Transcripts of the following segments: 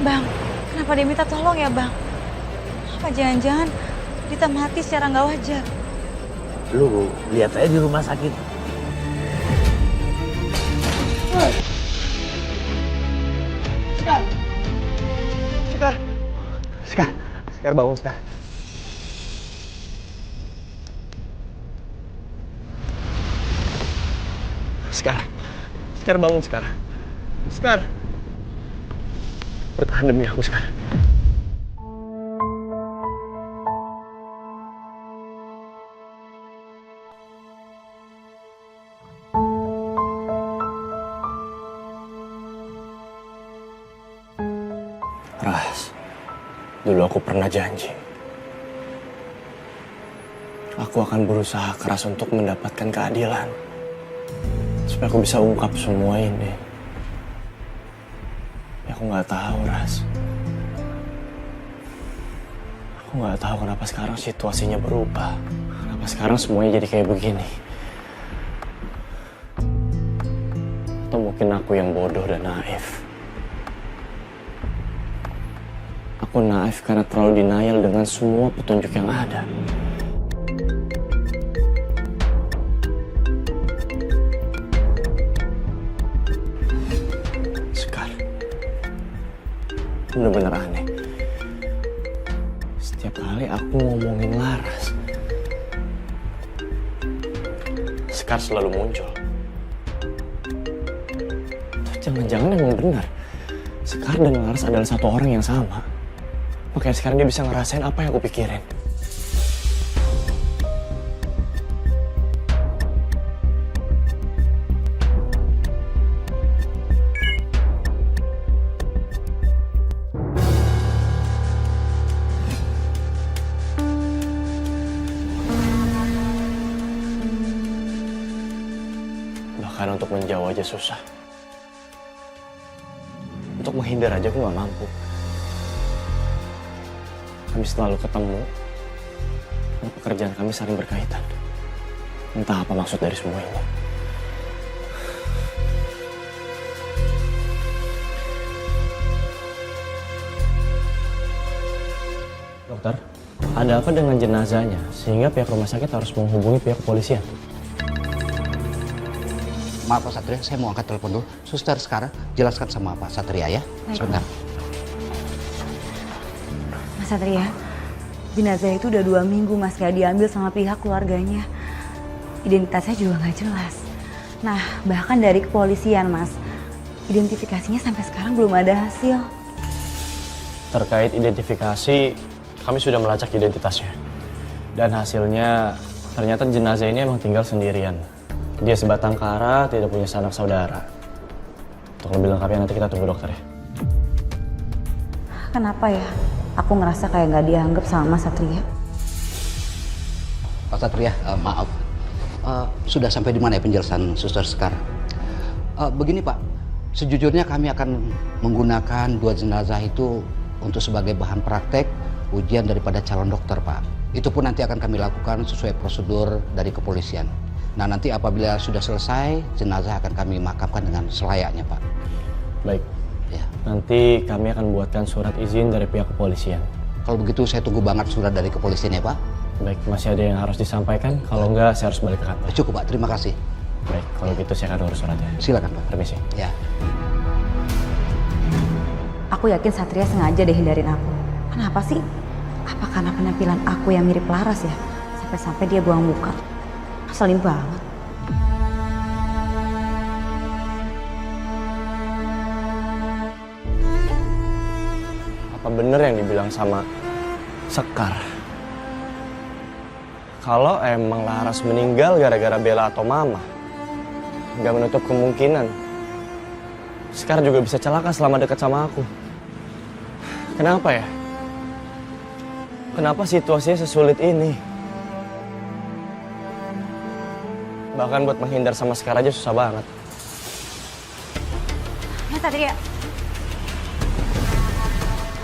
Bang, kenapa dia minta tolong ya bang? Apa jangan-jangan Dita mati secara nggak wajar? Lu lihat aja di rumah sakit. Sekar bangun, Sekar. Sekar bangun, Sekar. Sekar. Bertahan demi aku, Sekar. Ras, dulu aku pernah janji. Aku akan berusaha keras untuk mendapatkan keadilan. Supaya aku bisa ungkap semua ini. Ya aku nggak tahu, Ras. Aku nggak tahu kenapa sekarang situasinya berubah. Kenapa sekarang semuanya jadi kayak begini. Atau mungkin aku yang bodoh dan naif. Aku naif karena terlalu denial dengan semua petunjuk yang ada. Sekar, bener-bener aneh. Setiap kali aku ngomongin Laras, Sekar selalu muncul. Tuh, jangan-jangan emang benar. Sekar dan Laras adalah satu orang yang sama. Makanya sekarang dia bisa ngerasain apa yang aku pikirin. Bahkan untuk menjauh aja susah. Untuk menghindar aja aku gak mampu. Kami selalu ketemu, dan pekerjaan kami saling berkaitan. Entah apa maksud dari semua ini. Dokter, ada apa dengan jenazahnya sehingga pihak rumah sakit harus menghubungi pihak kepolisian? Maaf Pak Satria, saya mau angkat telepon dulu. Suster sekarang jelaskan sama Pak Satria ya. Baik. Sebentar. Mas Satria, jenazah itu udah 2 minggu mas gak diambil sama pihak keluarganya. Identitasnya juga nggak jelas. Nah bahkan dari kepolisian mas, identifikasinya sampai sekarang belum ada hasil. Terkait identifikasi, kami sudah melacak identitasnya. Dan hasilnya, ternyata jenazah ini emang tinggal sendirian. Dia sebatang kara, tidak punya sanak saudara. Untuk lebih lengkapnya nanti kita tunggu dokter ya. Kenapa ya? Aku ngerasa kayak nggak dianggap sama Mas Satria. Pak Satria, maaf. Sudah sampai di mana ya penjelasan suster sekarang? Begini Pak, sejujurnya kami akan menggunakan 2 jenazah itu untuk sebagai bahan praktek ujian daripada calon dokter Pak. Itu pun nanti akan kami lakukan sesuai prosedur dari kepolisian. Nah nanti apabila sudah selesai, jenazah akan kami makamkan dengan selayaknya Pak. Baik. Ya. Nanti kami akan buatkan surat izin dari pihak kepolisian. Kalau begitu saya tunggu banget surat dari kepolisian ya Pak. Baik, masih ada yang harus disampaikan? Kalau enggak, saya harus balik ke kantor. Cukup Pak, terima kasih. Baik, kalau gitu saya akan urus suratnya. Silakan Pak. Permisi. Ya. Aku yakin Satria sengaja deh hindarin aku. Kenapa sih? Apa karena penampilan aku yang mirip Laras ya? Sampai-sampai dia buang muka. Ngeselin banget. Apa bener yang dibilang sama Sekar? Kalau emang Laras meninggal gara-gara Bella atau Mama, nggak menutup kemungkinan Sekar juga bisa celaka selama dekat sama aku. Kenapa ya? Kenapa situasinya sesulit ini? Bahkan buat menghindar sama Sekar aja susah banget. Ya Satria,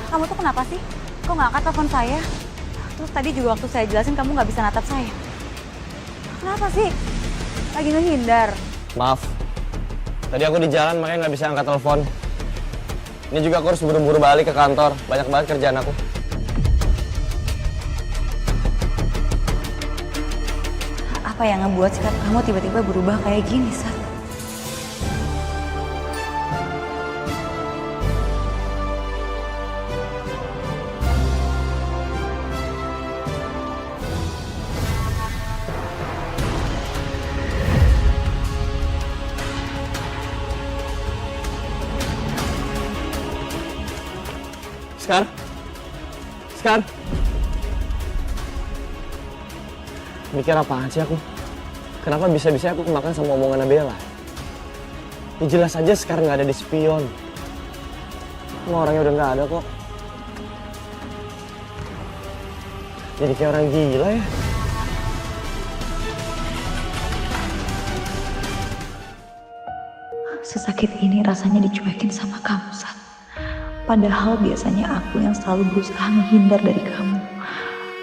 kamu tuh kenapa sih? Kok nggak angkat telepon saya? Terus tadi juga waktu saya jelasin kamu nggak bisa natap saya. Kenapa sih? Lagi ngehindar. Maaf, tadi aku di jalan makanya nggak bisa angkat telepon. Ini juga aku harus buru-buru balik ke kantor. Banyak banget kerjaan aku. Apa yang ngebuat sikap kamu tiba-tiba berubah kayak gini, Sat? Sekar. Mikir apaan sih aku? Kenapa bisa-bisa aku kemakan sama omongannya Bella? Ya jelas aja Sekar nggak ada di spion. Semua orangnya udah nggak ada kok. Jadi kayak orang gila ya. Sesakit ini rasanya dicuekin sama kamu, Sat. Padahal biasanya aku yang selalu berusaha menghindar dari kamu.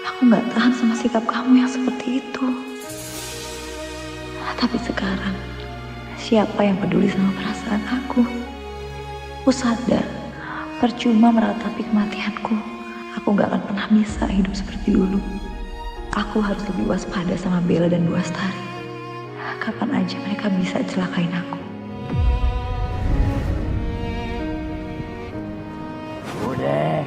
Aku gak tahan sama sikap kamu yang seperti itu. Tapi sekarang, siapa yang peduli sama perasaan aku? Aku sadar, percuma meratapi kematianku. Aku gak akan pernah bisa hidup seperti dulu. Aku harus lebih waspada sama Bella dan Bu Astari. Kapan aja mereka bisa celakain aku. Udah,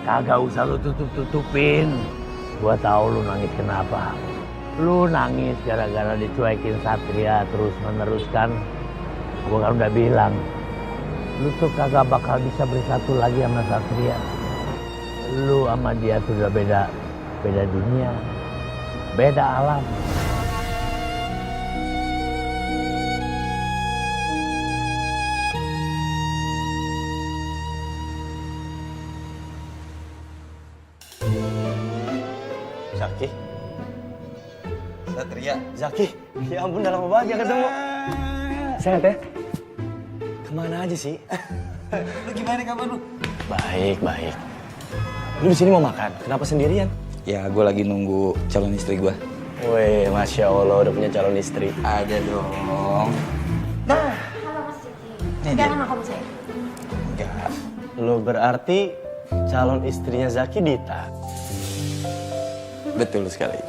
kagak usah lu tutup-tutupin. Gua tahu lu nangis kenapa. Lu nangis gara-gara dicuekin Satria terus meneruskan. Gua kan udah bilang, lu tuh kagak bakal bisa bersatu lagi sama Satria. Lu sama dia tuh udah beda dunia, beda alam. Zaki. Satria. Zaki. Ya ampun, udah lama banget ya ketemu. Sehat ya? Kemana aja sih? Lu gimana kabar lu? Baik. Lu di sini mau makan? Kenapa sendirian? Ya, gue lagi nunggu calon istri gue. Wih, Masya Allah udah punya calon istri. Ada dong. Halo Mas Jaki. Enggak nama kamu saya. Enggak. Lo berarti calon istrinya Zaki Dita. Betul sekali.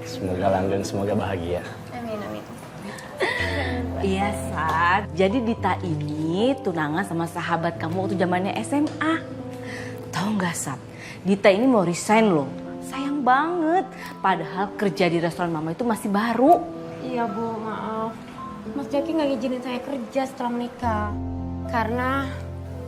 Semoga langgeng, semoga bahagia. Amin. Iya, Sat. Jadi Dita ini tunangan sama sahabat kamu waktu zamannya SMA. Tahu nggak, Sat? Dita ini mau resign loh. Sayang banget. Padahal kerja di restoran Mama itu masih baru. Iya Bu, maaf. Mas Jaki nggak ngizinin saya kerja setelah menikah. Karena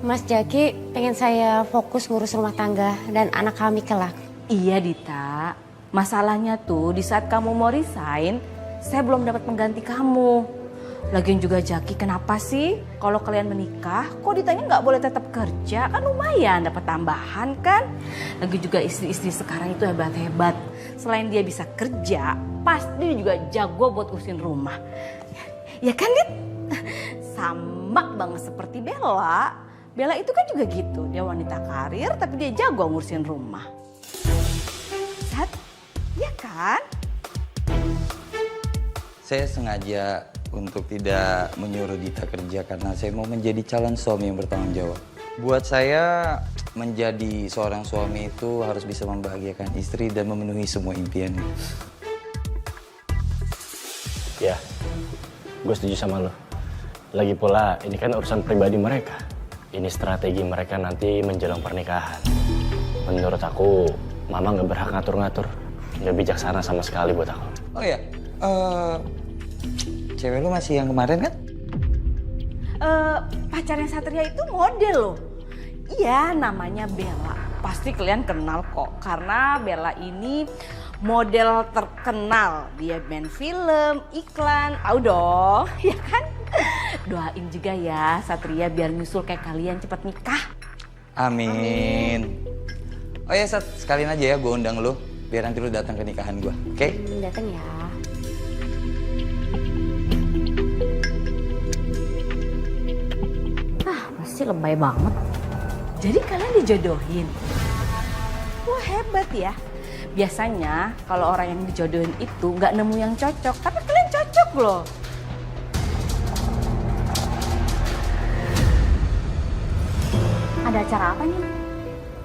Mas Jaki pengen saya fokus ngurus rumah tangga dan anak kami kelak. Iya, Dita. Masalahnya tuh di saat kamu mau resign, saya belum dapat pengganti kamu. Lagian juga Jaki, kenapa sih kalau kalian menikah, kok Ditanya nggak boleh tetap kerja? Kan lumayan dapat tambahan kan? Lagi juga istri-istri sekarang itu hebat-hebat. Selain dia bisa kerja, pasti dia juga jago buat urusin rumah. Ya kan, Dit? Sama banget seperti Bella. Bella itu kan juga gitu. Dia wanita karir tapi dia jago ngurusin rumah. Sat, ya kan? Saya sengaja untuk tidak menyuruh Dita kerja karena saya mau menjadi calon suami yang bertanggung jawab. Buat saya, menjadi seorang suami itu harus bisa membahagiakan istri dan memenuhi semua impiannya. Ya, gue setuju sama lo. Lagi pula ini kan urusan pribadi mereka. Ini strategi mereka nanti menjelang pernikahan. Menurut aku, Mama nggak berhak ngatur-ngatur. Nggak bijaksana sama sekali buat aku. Oh ya, cewek lu masih yang kemarin kan? Pacarnya Satria itu model loh. Iya, namanya Bella. Pasti kalian kenal kok. Karena Bella ini model terkenal. Dia main film, iklan. Tahu dong, ya kan? Doain juga ya Satria biar nyusul kayak kalian cepat nikah. Amin. Oh ya, Sat, sekalian aja ya gue undang lu. Biar nanti lu datang ke nikahan gue, oke? Datang ya. Pasti lebay banget. Jadi kalian dijodohin. Wah, hebat ya. Biasanya kalau orang yang dijodohin itu nggak nemu yang cocok, tapi kalian cocok loh. Ada acara apa nih?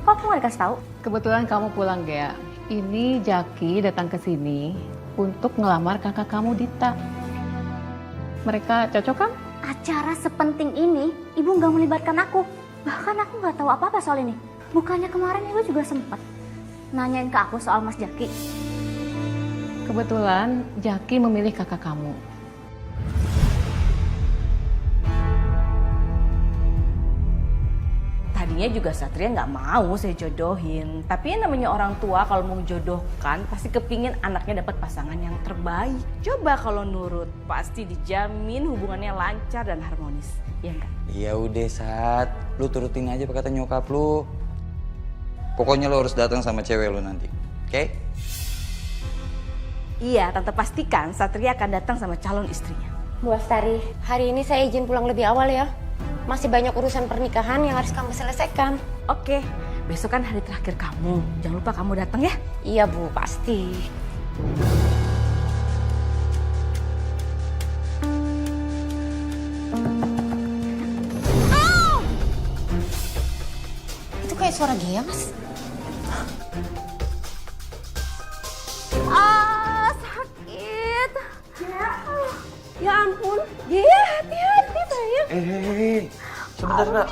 Kok aku nggak dikasih tahu? Kebetulan kamu pulang, Gea. Ini Jaki datang ke sini untuk ngelamar kakak kamu Dita. Mereka cocok kan? Acara sepenting ini, ibu nggak melibatkan aku. Bahkan aku nggak tahu apa-apa soal ini. Bukannya kemarin ibu juga sempat nanyain ke aku soal Mas Jaki. Kebetulan Jaki memilih kakak kamu. Tadinya juga Satria nggak mau saya jodohin. Tapi yang namanya orang tua kalau mau jodohkan pasti kepingin anaknya dapat pasangan yang terbaik. Coba kalau nurut, pasti dijamin hubungannya lancar dan harmonis. Ya enggak? Ya udah Sat, lu turutin aja apa kata nyokap lu. Pokoknya lu harus datang sama cewek lu nanti, oke? Iya, Tante pastikan Satria akan datang sama calon istrinya. Bu Astari, hari ini saya izin pulang lebih awal ya. Masih banyak urusan pernikahan yang harus kamu selesaikan. Oke, besok kan hari terakhir kamu. Jangan lupa kamu datang ya. Iya Bu, pasti. Itu kayak suara Gea, Mas. Sakit. Ya ampun, Gea, hati-hati sayang. Sebentar Kak.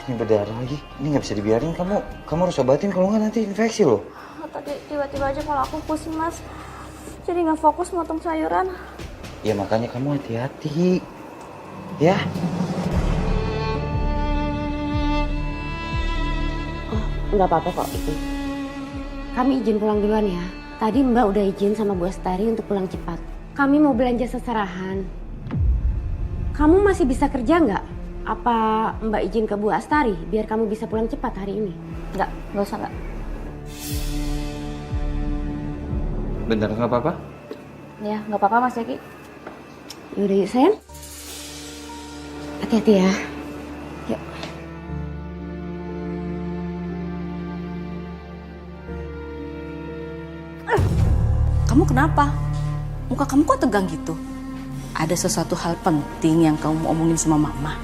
Ini berdarah lagi. Ini nggak bisa dibiarin, kamu harus obatin, kalau nggak nanti infeksi loh. Tadi tiba-tiba aja kalau aku pusing Mas. Jadi nggak fokus motong sayuran. Ya makanya kamu hati-hati. Ya. Nggak apa-apa kok itu. Kami izin pulang duluan ya. Tadi Mbak udah izin sama Bu Astari untuk pulang cepat. Kami mau belanja seserahan. Kamu masih bisa kerja nggak? Apa Mbak izin ke Bu Astari biar kamu bisa pulang cepat hari ini? Nggak usah nggak. Bentar, nggak apa-apa? Ya nggak apa-apa Mas Jaki. Yaudah yuk sayang. Hati-hati ya. Yuk. Kamu kenapa? Muka kamu kok tegang gitu? Ada sesuatu hal penting yang kamu mau omongin sama mama?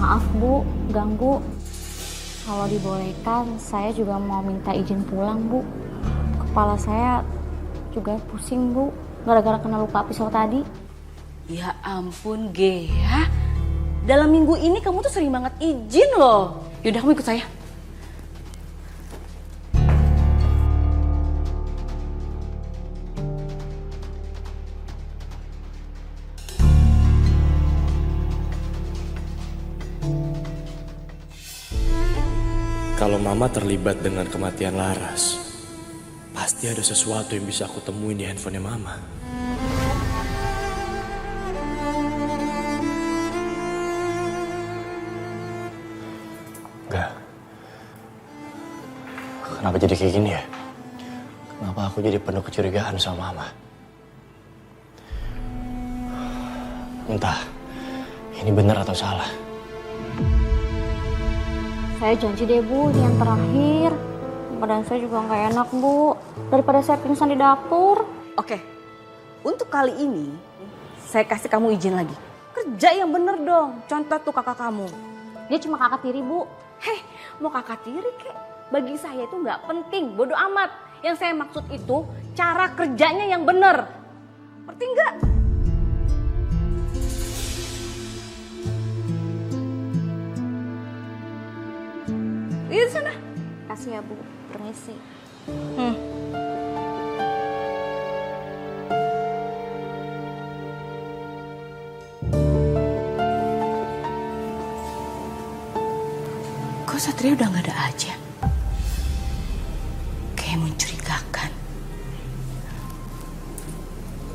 Maaf Bu, ganggu. Kalau dibolehkan, saya juga mau minta izin pulang Bu. Kepala saya juga pusing Bu, gara-gara kena luka pisau tadi. Ya ampun Gea, dalam minggu ini kamu tuh sering banget izin loh. Yaudah kamu ikut saya. Kalau Mama terlibat dengan kematian Laras, pasti ada sesuatu yang bisa aku temuin di handphonenya Mama. Enggak. Kenapa jadi kayak gini ya? Kenapa aku jadi penuh kecurigaan sama Mama? Entah, ini benar atau salah. Saya janji deh Bu, ini yang terakhir. Badan saya juga nggak enak Bu, daripada saya pingsan di dapur. Oke, untuk kali ini saya kasih kamu izin lagi. Kerja yang bener dong, contoh tuh kakak kamu. Dia cuma kakak tiri Bu. Hei, mau kakak tiri kek? Bagi saya itu nggak penting, bodoh amat. Yang saya maksud itu cara kerjanya yang bener. Ngerti nggak? Di sana. Kasih ya Bu, permisi. Kok Satria udah nggak ada aja? Kayak mencurigakan.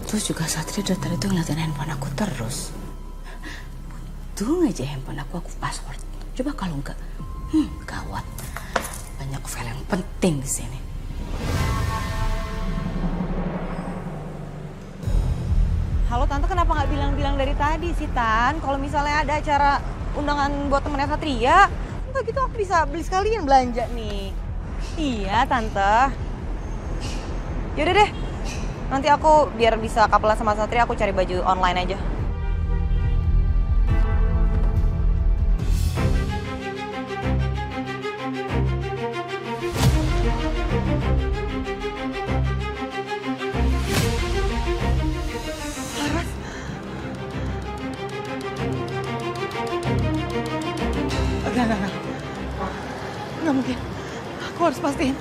Terus juga Satria dari tadi tuh ngeliatin handphone aku terus. Untung aja handphone aku password. Coba kalau enggak, gawat. Banyak file yang penting di sini. Halo Tante, kenapa nggak bilang-bilang dari tadi sih Tan? Kalau misalnya ada acara undangan buat temennya Satria, entah gitu aku bisa beli sekalian belanja nih. Iya Tante. Yaudah deh, Nanti aku biar bisa kapelan sama Satria, aku cari baju online aja. Enggak. Nggak mungkin. Aku harus pastiin.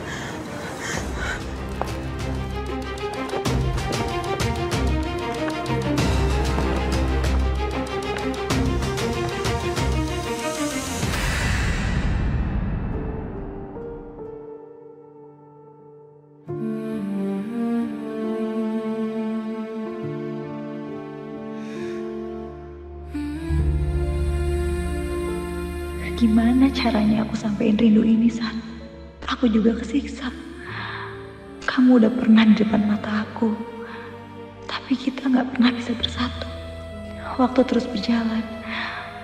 Gimana caranya aku sampein rindu ini, San? Aku juga kesiksa. Kamu udah pernah di depan mata aku, tapi kita nggak pernah bisa bersatu. Waktu terus berjalan,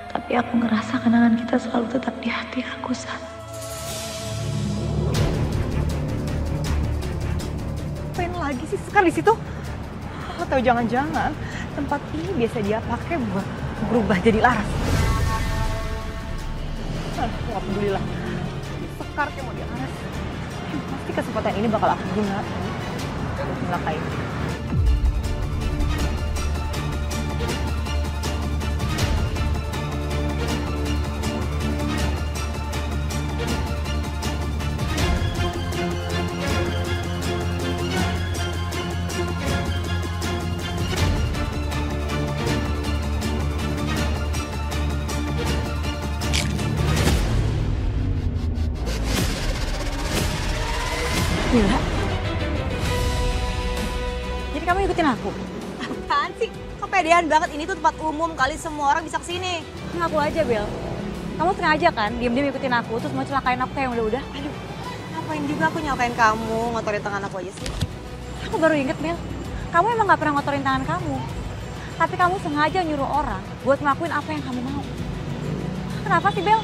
tapi aku ngerasa kenangan kita selalu tetap di hati aku, San. Ngapain lagi sih Sekar di situ? Atau jangan-jangan tempat ini biasa dia pakai buat berubah jadi Laras. Nggak peduli lah. Sekar kayak mau dia Laras. Pasti kesempatan ini bakal aku gunain untuk melakain. Gila. Jadi kamu ikutin aku? Apaan sih? Kepedean banget, ini tuh tempat umum kali, semua orang bisa kesini. Ngaku aja, Bel. Kamu sengaja kan diem-diem ikutin aku terus mau celakain aku kayak yang udah-udah? Aduh, ngapain juga aku nyalakain kamu, ngotorin tangan aku aja sih. Aku baru inget, Bel. Kamu emang gak pernah ngotorin tangan kamu. Tapi kamu sengaja nyuruh orang buat ngelakuin apa yang kamu mau. Kenapa sih, Bel?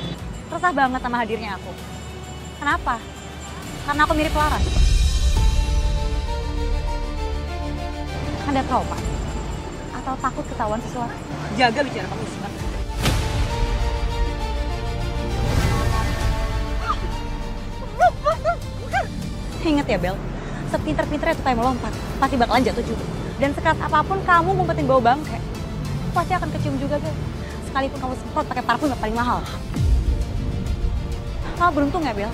Resah banget sama hadirnya aku. Kenapa? Karena aku mirip Laras. Anda trauma? Atau takut ketahuan sesuatu? Jaga bicara kamu, Sekar. Ingat ya, Bel, sepinter-pinternya tuh kayak melompat, pasti bakalan jatuh juga. Dan sekeras apapun kamu ngumpetin bau bangke, pasti akan kecium juga, Bel. Sekalipun kamu semprot pakai parfum yang paling mahal. Kamu beruntung ya, Bel.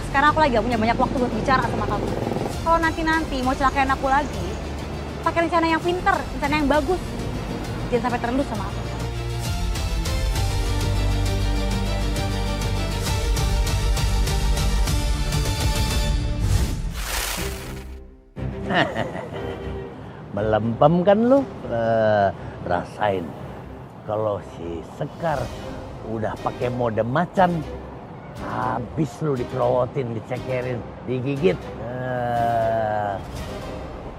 Sekarang aku lagi gak punya banyak waktu buat bicara sama kamu. Kalau nanti-nanti mau celakain aku lagi, pakai rencana yang pinter, rencana yang bagus. Jangan sampai terendus sama aku. Melempem kan lu? Rasain. Kalau si Sekar udah pakai mode macan, habis lu dikerowotin, dicekerin, digigit.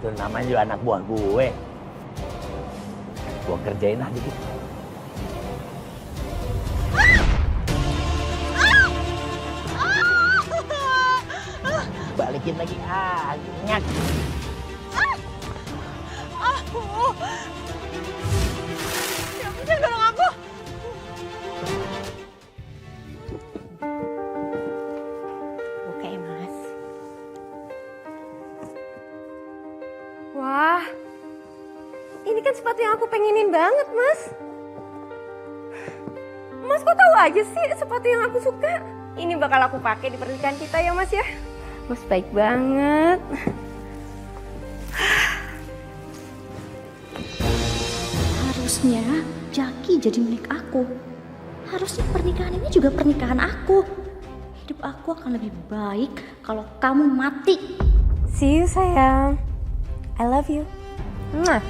Itu namanya juga anak buah gue. Gue kerjain lah dikit. Balikin lagi, nyak. Ya ampun, jangan dorong aku. Oke, Mas. Wah, ini kan sepatu yang aku pengenin banget, Mas. Mas kok tahu aja sih sepatu yang aku suka? Ini bakal aku pakai di pernikahan kita ya, Mas ya. Mas baik banget. Harusnya Jaki jadi milik aku. Harusnya pernikahan ini juga pernikahan aku. Hidup aku akan lebih baik kalau kamu mati. See you, sayang. I love you. Mwah.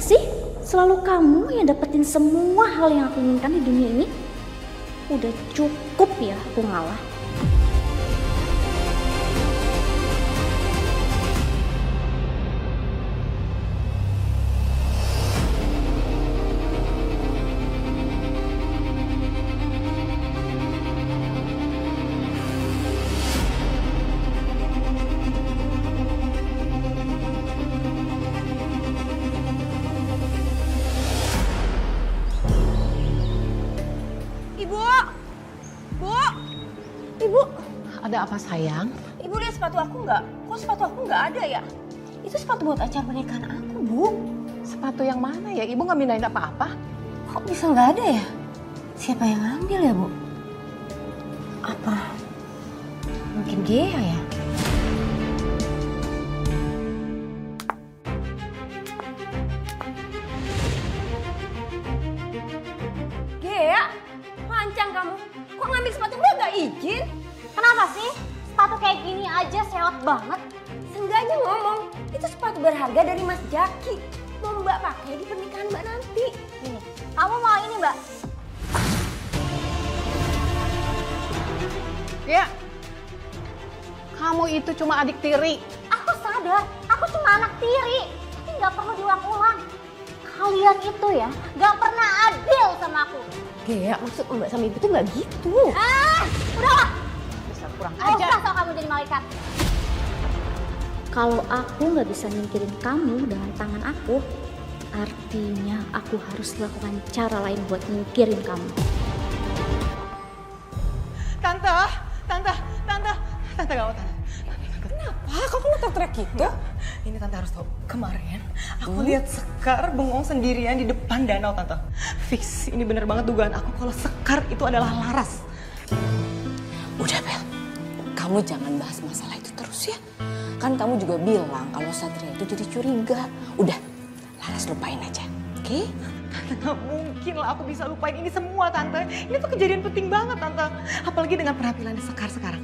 sih? Selalu kamu yang dapetin semua hal yang aku inginkan di dunia ini. Udah cukup ya aku ngalah. Ada apa sayang? Ibu lihat sepatu aku nggak? Kok sepatu aku nggak ada ya? Itu sepatu buat acara pernikahan aku, Bu. Sepatu yang mana ya? Ibu nggak mindahin apa-apa? Kok bisa nggak ada ya? Siapa yang ngambil ya, Bu? Apa? Mungkin Gea ya? Gea? Lancang kamu. Kok ngambil sepatu Mbak nggak izin? Kenapa sih? Sepatu kayak gini aja sewot banget. Sengaja ngomong, itu sepatu berharga dari Mas Jaki. Mau Mbak pakai di pernikahan Mbak nanti. Ini, kamu mau ini Mbak? Ya, kamu itu cuma adik tiri. Aku sadar, aku cuma anak tiri. Tapi nggak perlu diulang-ulang. Kalian itu ya, nggak pernah adil sama aku. Gea, maksud Mbak sama Ibu tuh nggak gitu. Udahlah. Kurang Nggak ajar. usah soal kamu jadi malaikat. Kalau aku nggak bisa nyingkirin kamu dengan tangan aku, artinya aku harus lakukan cara lain buat nyingkirin kamu. Tante gawat tante. Kenapa? Kok kamu teriak gitu? Ini tante harus tahu. Kemarin aku lihat Sekar bengong sendirian di depan danau tante. Fix, ini bener banget dugaan aku kalau Sekar itu adalah Laras. Udah Bel, kamu jangan bahas masalah itu terus ya. Kan kamu juga bilang kalau Satria itu jadi curiga. Udah, Laras lupain aja, oke? Tante, gak mungkin lah aku bisa lupain ini semua tante. Ini tuh kejadian penting banget tante. Apalagi dengan penampilan Sekar sekarang.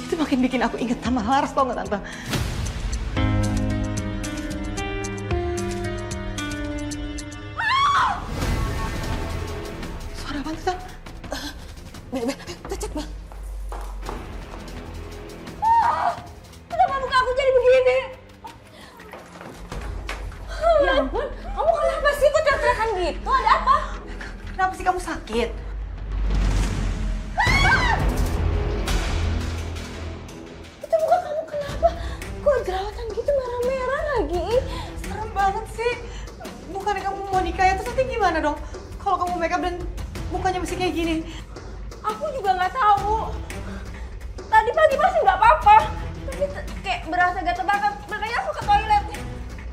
Itu makin bikin aku inget sama Laras, tau gak tante? Suara apa tuh tante? Bel, kita cek Bel. Kenapa muka aku jadi begini? Ya ampun, kamu kenapa sih kok teriak-teriakan gitu? Ada apa? Kenapa sih kamu sakit? Itu muka kamu kenapa? Kok jerawatan gitu merah-merah lagi? Serem banget sih. Bukannya kamu mau nikah ya, terus nanti gimana dong? Kalau kamu makeup dan mukanya masih kayak gini. Aku juga nggak tahu. Tadi pagi masih nggak apa-apa, tapi kayak berasa gatel banget. Makanya aku ke toilet.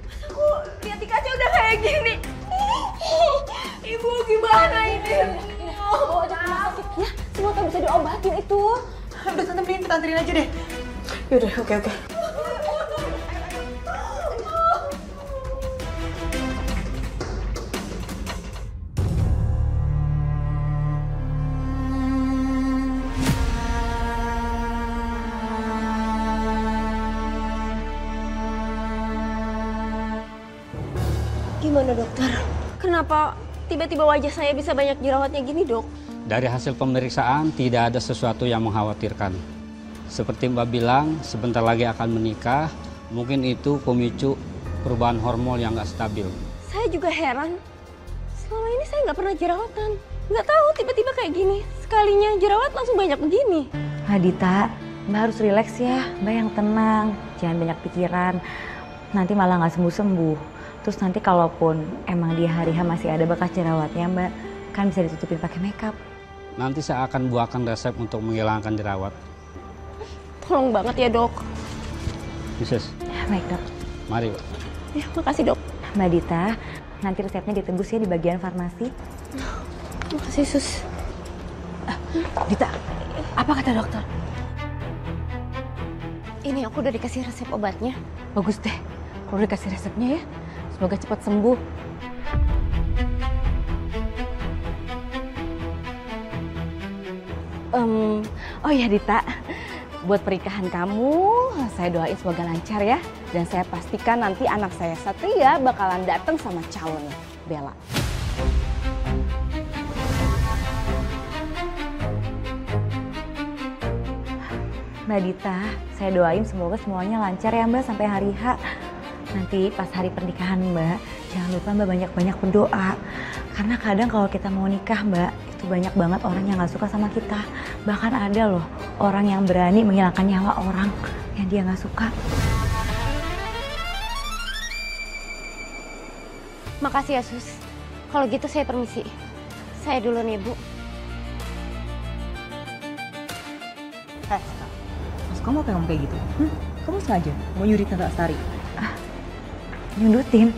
Pas aku lihat di kaca udah kayak gini. Ibu gimana ini? Bawa aja ke rumah sakit ya, semoga bisa diobatin itu. Udah tante, mending kita anterin aja deh. Yaudah, oke. Gimana dokter? Kenapa tiba-tiba wajah saya bisa banyak jerawatnya gini, Dok? Dari hasil pemeriksaan tidak ada sesuatu yang mengkhawatirkan. Seperti Mbak bilang, sebentar lagi akan menikah, mungkin itu pemicu perubahan hormon yang nggak stabil. Saya juga heran. Selama ini saya nggak pernah jerawatan. Nggak tahu tiba-tiba kayak gini. Sekalinya jerawat langsung banyak begini. Dita, Mbak harus rileks ya. Mbak yang tenang, jangan banyak pikiran. Nanti malah nggak sembuh-sembuh. Terus nanti kalaupun emang di hari H masih ada bekas jerawatnya, Mbak, kan bisa ditutupin pakai makeup. Nanti saya akan buatkan resep untuk menghilangkan jerawat. Tolong banget ya, Dok. Mises. Baik, Dok. Mari, Pak. Ya, makasih, Dok. Mbak Dita, nanti resepnya ditebus ya di bagian farmasi. Makasih, Sus. Dita, apa kata dokter? Ini aku udah dikasih resep obatnya. Bagus deh, kalau dikasih resepnya ya. Semoga cepat sembuh. Oh ya Dita, buat pernikahan kamu, saya doain semoga lancar ya. Dan saya pastikan nanti anak saya Satria bakalan datang sama calonnya, Bella. Mbak Dita, saya doain semoga semuanya lancar ya Mbak sampai hari H. Nanti pas hari pernikahan Mbak, jangan lupa Mbak banyak-banyak berdoa. Karena kadang kalau kita mau nikah Mbak, itu banyak banget orang yang gak suka sama kita. Bahkan ada loh orang yang berani menghilangkan nyawa orang yang dia gak suka. Makasih ya Sus. Kalau gitu saya permisi. Saya dulu nih Bu. Mas, kamu apa yang ngomong kayak gitu? Kamu sengaja mau nyuri Tante Astari? Nyundutin?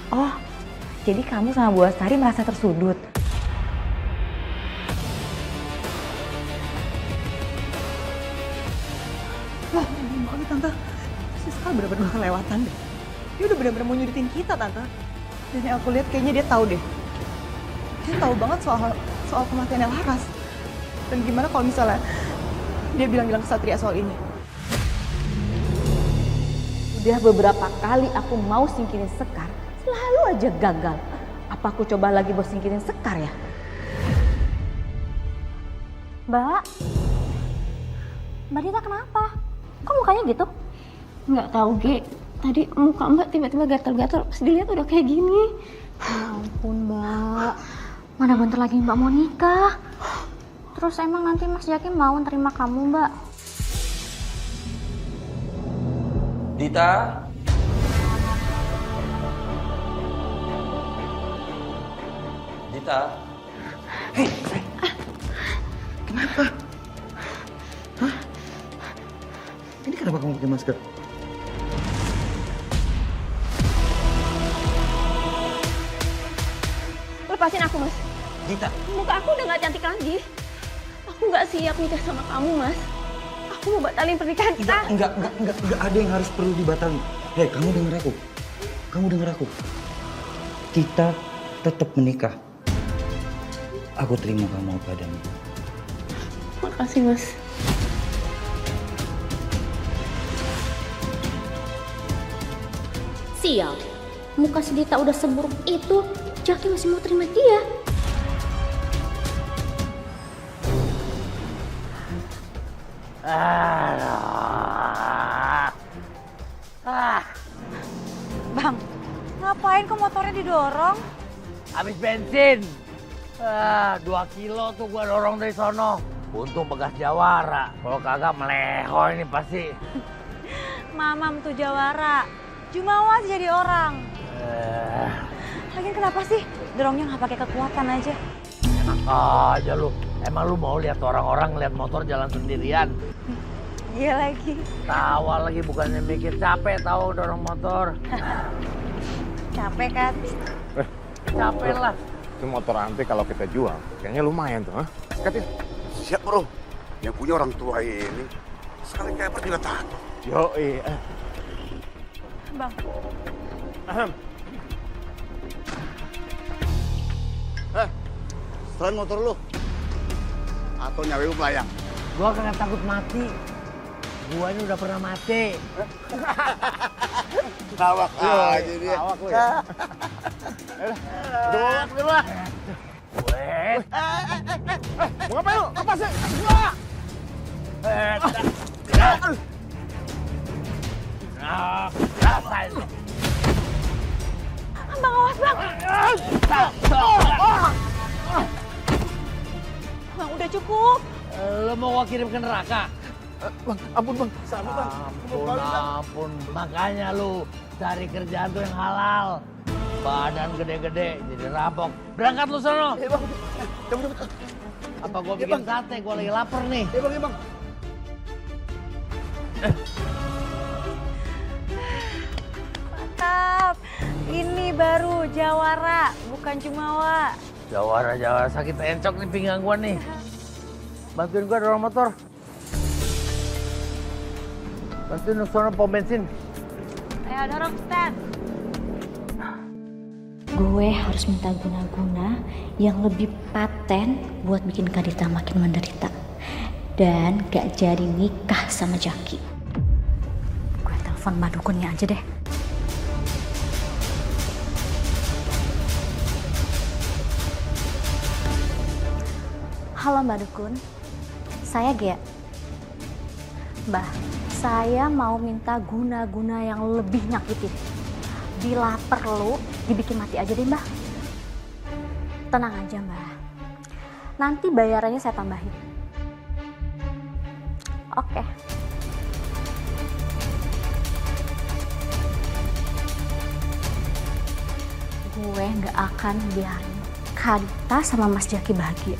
Oh, jadi kamu sama Bu Astari merasa tersudut? Wah, maaf Tante. Si Sekar benar-benar kelewatan deh. Dia udah benar-benar mau nyudutin kita, Tante. Dan yang aku lihat kayaknya dia tahu deh. Dia tahu banget soal kematiannya Laras. Dan gimana kalau misalnya dia bilang-bilang ke Satria soal ini? Udah beberapa kali aku mau singkirin Sekar, selalu aja gagal. Apa aku coba lagi buat singkirin Sekar ya? Mbak Dita kenapa? Kok mukanya gitu? Nggak tahu Ge. Tadi muka Mbak tiba-tiba gatal-gatal. Pas dilihat udah kayak gini. Ya ampun Mbak, mana bentar lagi Mbak mau nikah. Terus emang nanti Mas Jaki mau terima kamu Mbak? Dita? Dita? Hei, kenapa? Hah? Ini kenapa kamu pakai masker? Lepasin aku, Mas. Dita. Muka aku udah gak cantik lagi. Aku gak siap nikah sama kamu, Mas. Aku mau batalin pernikahan kita. Enggak ada yang harus perlu dibatalin. Hei, kamu denger aku. Kamu denger aku. Kita tetap menikah. Aku terima kamu apa adanya. Makasih, Mas. Sial, muka si Dita udah seburuk itu, Jaki masih mau terima dia. Bang, ngapain kok motornya didorong? Habis bensin. 2 kilo tuh gua dorong dari sono. Untung bekas Jawara. Kalau kagak meleho ini pasti. Mamam tuh Jawara. Jumawa sih jadi orang. Lagian kenapa sih dorongnya nggak pakai kekuatan aja? Enak aja lu. Emang lu mau lihat orang-orang lihat motor jalan sendirian? Iya lagi. Tawa lagi bukannya mikir capek tahu dorong motor. Capek kan? Capek lah. Itu motor Ante kalau kita jual, kayaknya lumayan tuh, ha? Sikatin. Siap bro, yang punya orang tua ini sekali kayak apa tidak takut. Yoi. Bang. Selain motor lu, atau nyawa lu melayang? Gua kagak takut mati. Gua ini udah pernah mati. Lawak aja dia. Lawak lu ya. Udah bawa. Weh. Mau ngapain lu? Apa sih? Gua. Rasain. Bang, awas, Bang. Bang, udah cukup. Lo mau gua kirim ke neraka? Bang, ampun bang. Sabar bang. Ampun. Makanya lu cari kerjaan tuh yang halal. Badan gede-gede jadi rampok. Berangkat lu sono. Bang. Cepet. Apa gua bikin sate? Gua lagi lapar nih. Iya bang. Mantap. Ini baru Jawara, bukan Jumawa. Jawara sakit encok nih pinggang gua nih. Bantuin gua dorong motor. Bantuin sono pom bensin. Ayo dorong stand. Gue harus minta guna-guna yang lebih paten buat bikin Kak Dita makin menderita. Dan gak jadi nikah sama Jaki. Gue telepon telepon Mbak Dukunnya aja deh. Halo Mbak Dukun, saya Gea. Mbah, saya mau minta guna-guna yang lebih nyakitin. Bila perlu, dibikin mati aja deh Mbah. Tenang aja Mbah, nanti bayarannya saya tambahin. Oke. Gue gak akan biarin Kak Dita sama Mas Jaki bahagia.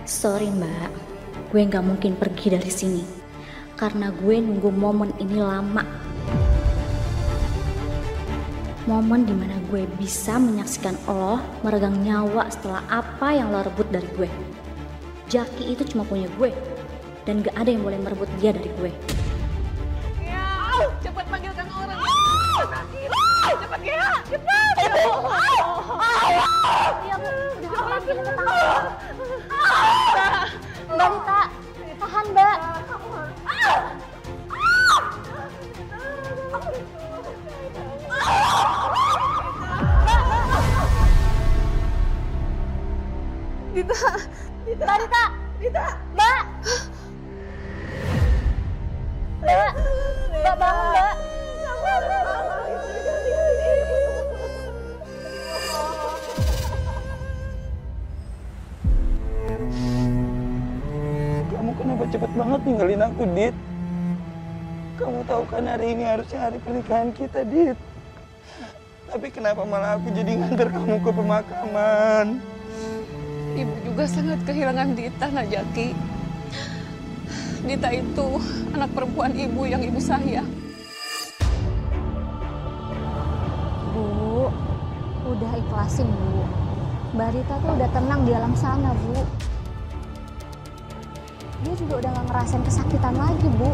Sorry Mbak, gue gak mungkin pergi dari sini karena gue nunggu momen ini lama. Momen dimana gue bisa menyaksikan lo meregang nyawa setelah apa yang lo rebut dari gue. Jaki itu cuma punya gue dan gak ada yang boleh merebut dia dari gue. Ya, cepat panggilkan orang. Cepat ya, cepat. Iya Bu, udah panggil tetangga. Mbak Dita, tahan Mbak. Dita, Mbak Dita, Mbak. Mbak bangun Mbak. Kamu kenapa cepet banget ninggalin aku, Dit? Kamu tahu kan hari ini harusnya hari pernikahan kita, Dit. Tapi kenapa malah aku jadi nganter kamu ke pemakaman? Ibu juga sangat kehilangan Dita, Nak Jaki. Dita itu anak perempuan ibu yang ibu sayang. Bu, udah ikhlasin Bu. Mbak Dita tuh udah tenang di alam sana Bu. Dia juga udah gak ngerasain kesakitan lagi Bu.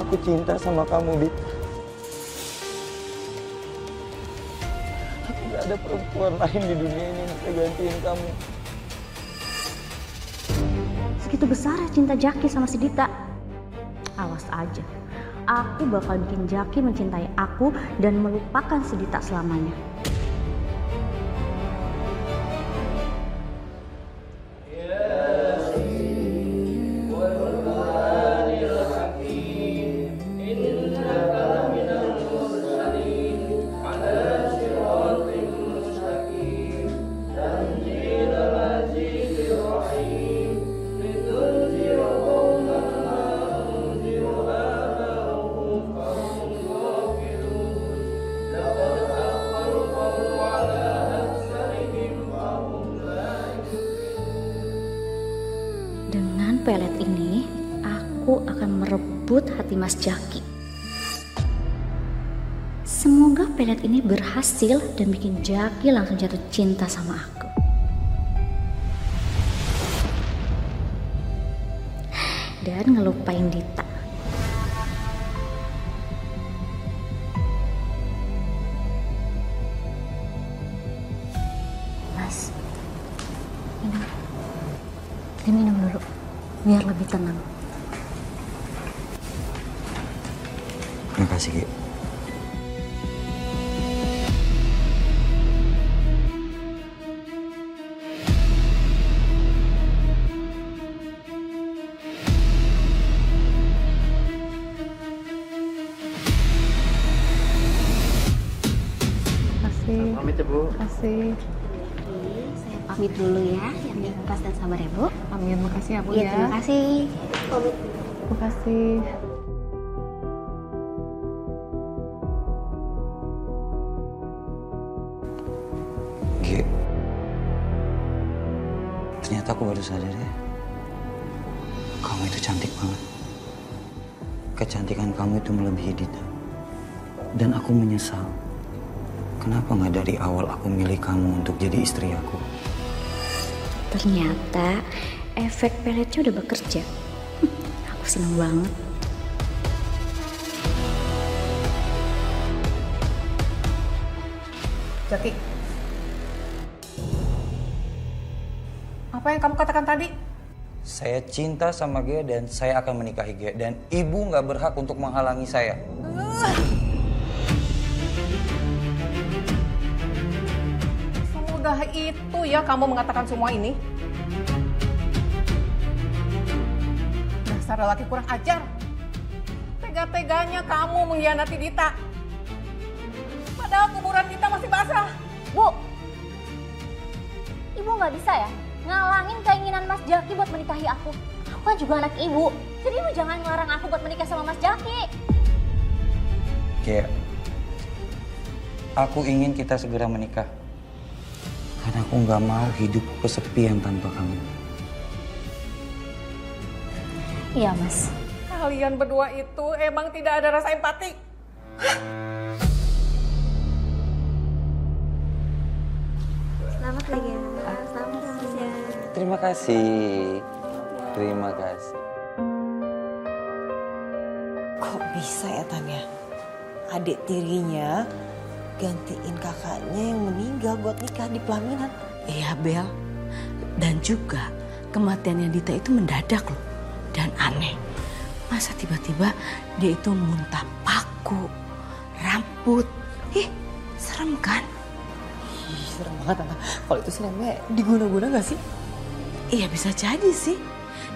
Aku cinta sama kamu, Dit. Aku gak ada perempuan lain di dunia ini yang bisa gantiin kamu. Segitu besar cinta Jaki sama si Dita. Awas aja, aku bakal bikin Jaki mencintai aku dan melupakan si Dita selamanya. Dengan pelet ini, aku akan merebut hati Mas Jaki. Semoga pelet ini berhasil dan bikin Jaki langsung jatuh cinta sama aku. Dan ngelupain Dita. Diminum dulu, biar lebih tenang. Makasih, Ki. Pamit ya, Bu. Makasih. Saya pamit dulu ya, yang ikhlas dan sabar ya, Bu. Amin, makasih ya, Bu Iya, ya. terima kasih. Makasih. Gi, ternyata aku baru sadar ya. Kamu itu cantik banget. Kecantikan kamu itu melebihi Dita. Dan aku menyesal. Kenapa nggak dari awal aku milih kamu untuk jadi istri aku? Ternyata efek peletnya udah bekerja. Aku seneng banget. Jaki, apa yang kamu katakan tadi? Saya cinta sama Gia dan saya akan menikahi Gia. Dan ibu nggak berhak untuk menghalangi saya. Semudah itu ya kamu mengatakan semua ini? Dasar lelaki kurang ajar. Tega-teganya kamu mengkhianati Dita. Padahal kuburan Dita masih basah. Bu, Ibu nggak bisa ya ngalangin keinginan Mas Jaki buat menikahi aku. Aku kan juga anak Ibu. Jadi Ibu jangan ngelarang aku buat menikah sama Mas Jaki. Gia, aku ingin kita segera menikah. Karena aku nggak mau hidup kesepian tanpa kamu. Iya, Mas. Kalian berdua itu emang tidak ada rasa empati. Selamat lagi ya. Selamat ya. Terima kasih. Terima kasih. Kok bisa ya Tania? Adik tirinya gantiin kakaknya yang meninggal buat nikah di pelaminan. Iya Bel, dan juga kematiannya Dita itu mendadak loh dan aneh. Masa tiba-tiba dia itu muntah paku, rambut. Ih, serem kan? Ih, serem banget Tante. Kalau itu seremnya diguna-guna gak sih? Iya bisa jadi sih.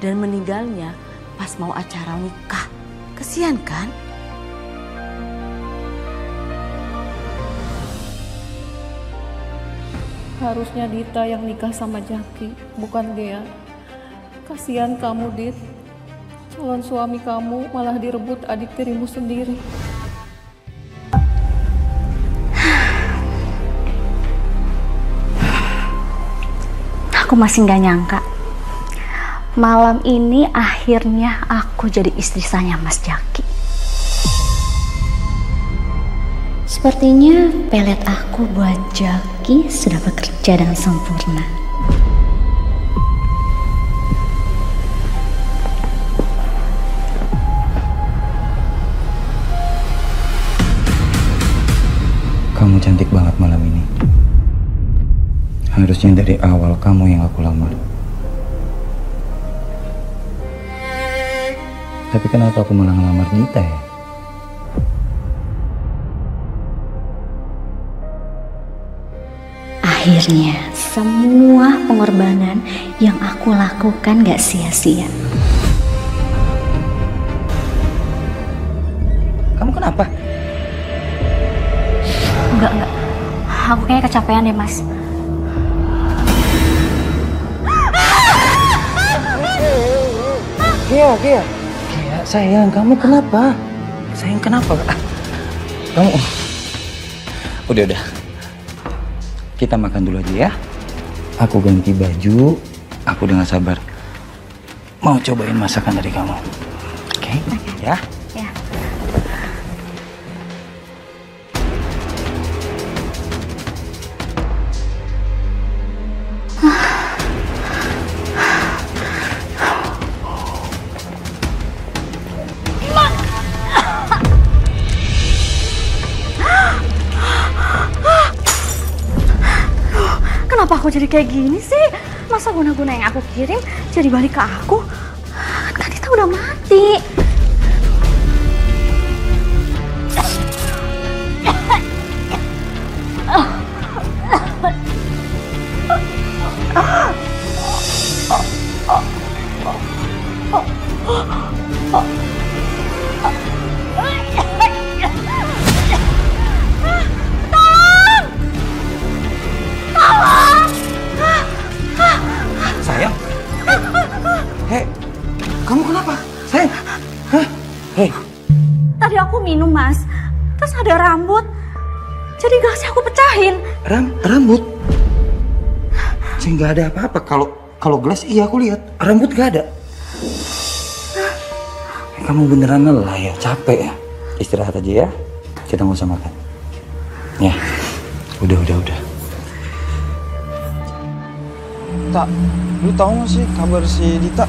Dan meninggalnya pas mau acara nikah. Kesian kan? Harusnya Dita yang nikah sama Jaki, bukan dia. Kasihan kamu, Dit. Calon suami kamu malah direbut adik tirimu sendiri. Aku masih nggak nyangka. Malam ini akhirnya aku jadi istri sahnya Mas Jaki. Sepertinya pelet aku buat Jaki sudah bekerja dengan sempurna. Kamu cantik banget malam ini. Harusnya dari awal kamu yang aku lamar. Tapi kenapa aku malah ngelamar Dita ya? Akhirnya semua pengorbanan yang aku lakukan gak sia-sia. Kamu kenapa? Enggak. Aku kayaknya kecapean deh, Mas. Gia, sayang, kamu kenapa? Sayang, kenapa? Kamu... Udah. Kita makan dulu aja ya. Aku ganti baju, aku udah gak sabar. Mau cobain masakan dari kamu. Oke? Ya? Ya. Kenapa aku jadi kayak gini sih? Masa guna-guna yang aku kirim jadi balik ke aku? Kan Dita udah mati. Sayang? Hei, kamu kenapa? Sayang? Hah? Hei. Tadi aku minum, Mas. Terus ada rambut. Jadi gelasnya aku pecahin. Rambut? Saya nggak ada apa-apa. Kalau gelas iya aku lihat. Rambut nggak ada. Kamu beneran lelah ya? Capek ya? Istirahat aja ya. Kita nggak usah makan. Ya. Udah. Tak, lu tahu gak sih kabar si Dita?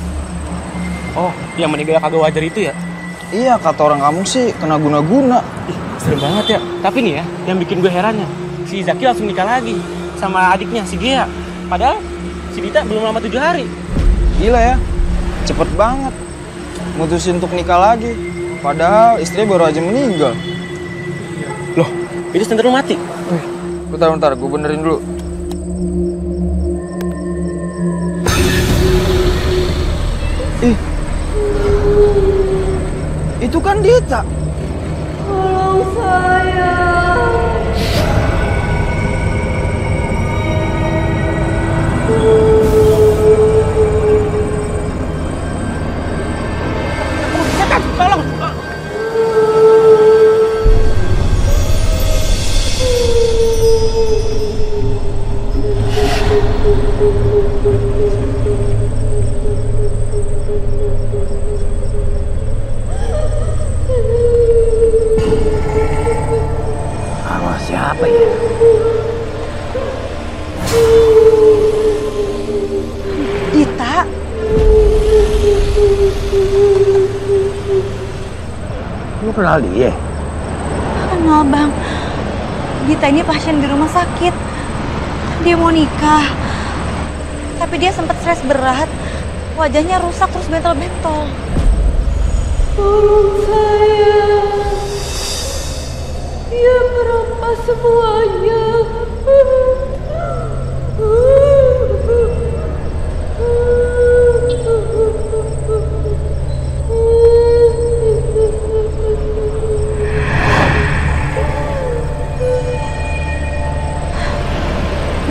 Oh, yang meninggal kagak wajar itu ya? Iya, kata orang kamu sih kena guna-guna. Ih, serem banget ya. Tapi nih ya, yang bikin gue herannya, si Zaki langsung nikah lagi sama adiknya, si Gea. Padahal si Dita belum lama 7 hari. Gila ya, cepet banget. Mutusin untuk nikah lagi. Padahal istrinya baru aja meninggal. Loh, itu cenderung mati. Bentar, gue benerin dulu. Ih, itu kan Dita. Tolong saya. Tolong. Arwah siapa ya? Dita. Lu kenal dia? Kenal, Bang. Dita ini pasien di rumah sakit. Dia mau nikah. Tapi dia sempat stres berat. Wajahnya rusak terus bentol-bentol. Tolong saya. Dia merampas semuanya.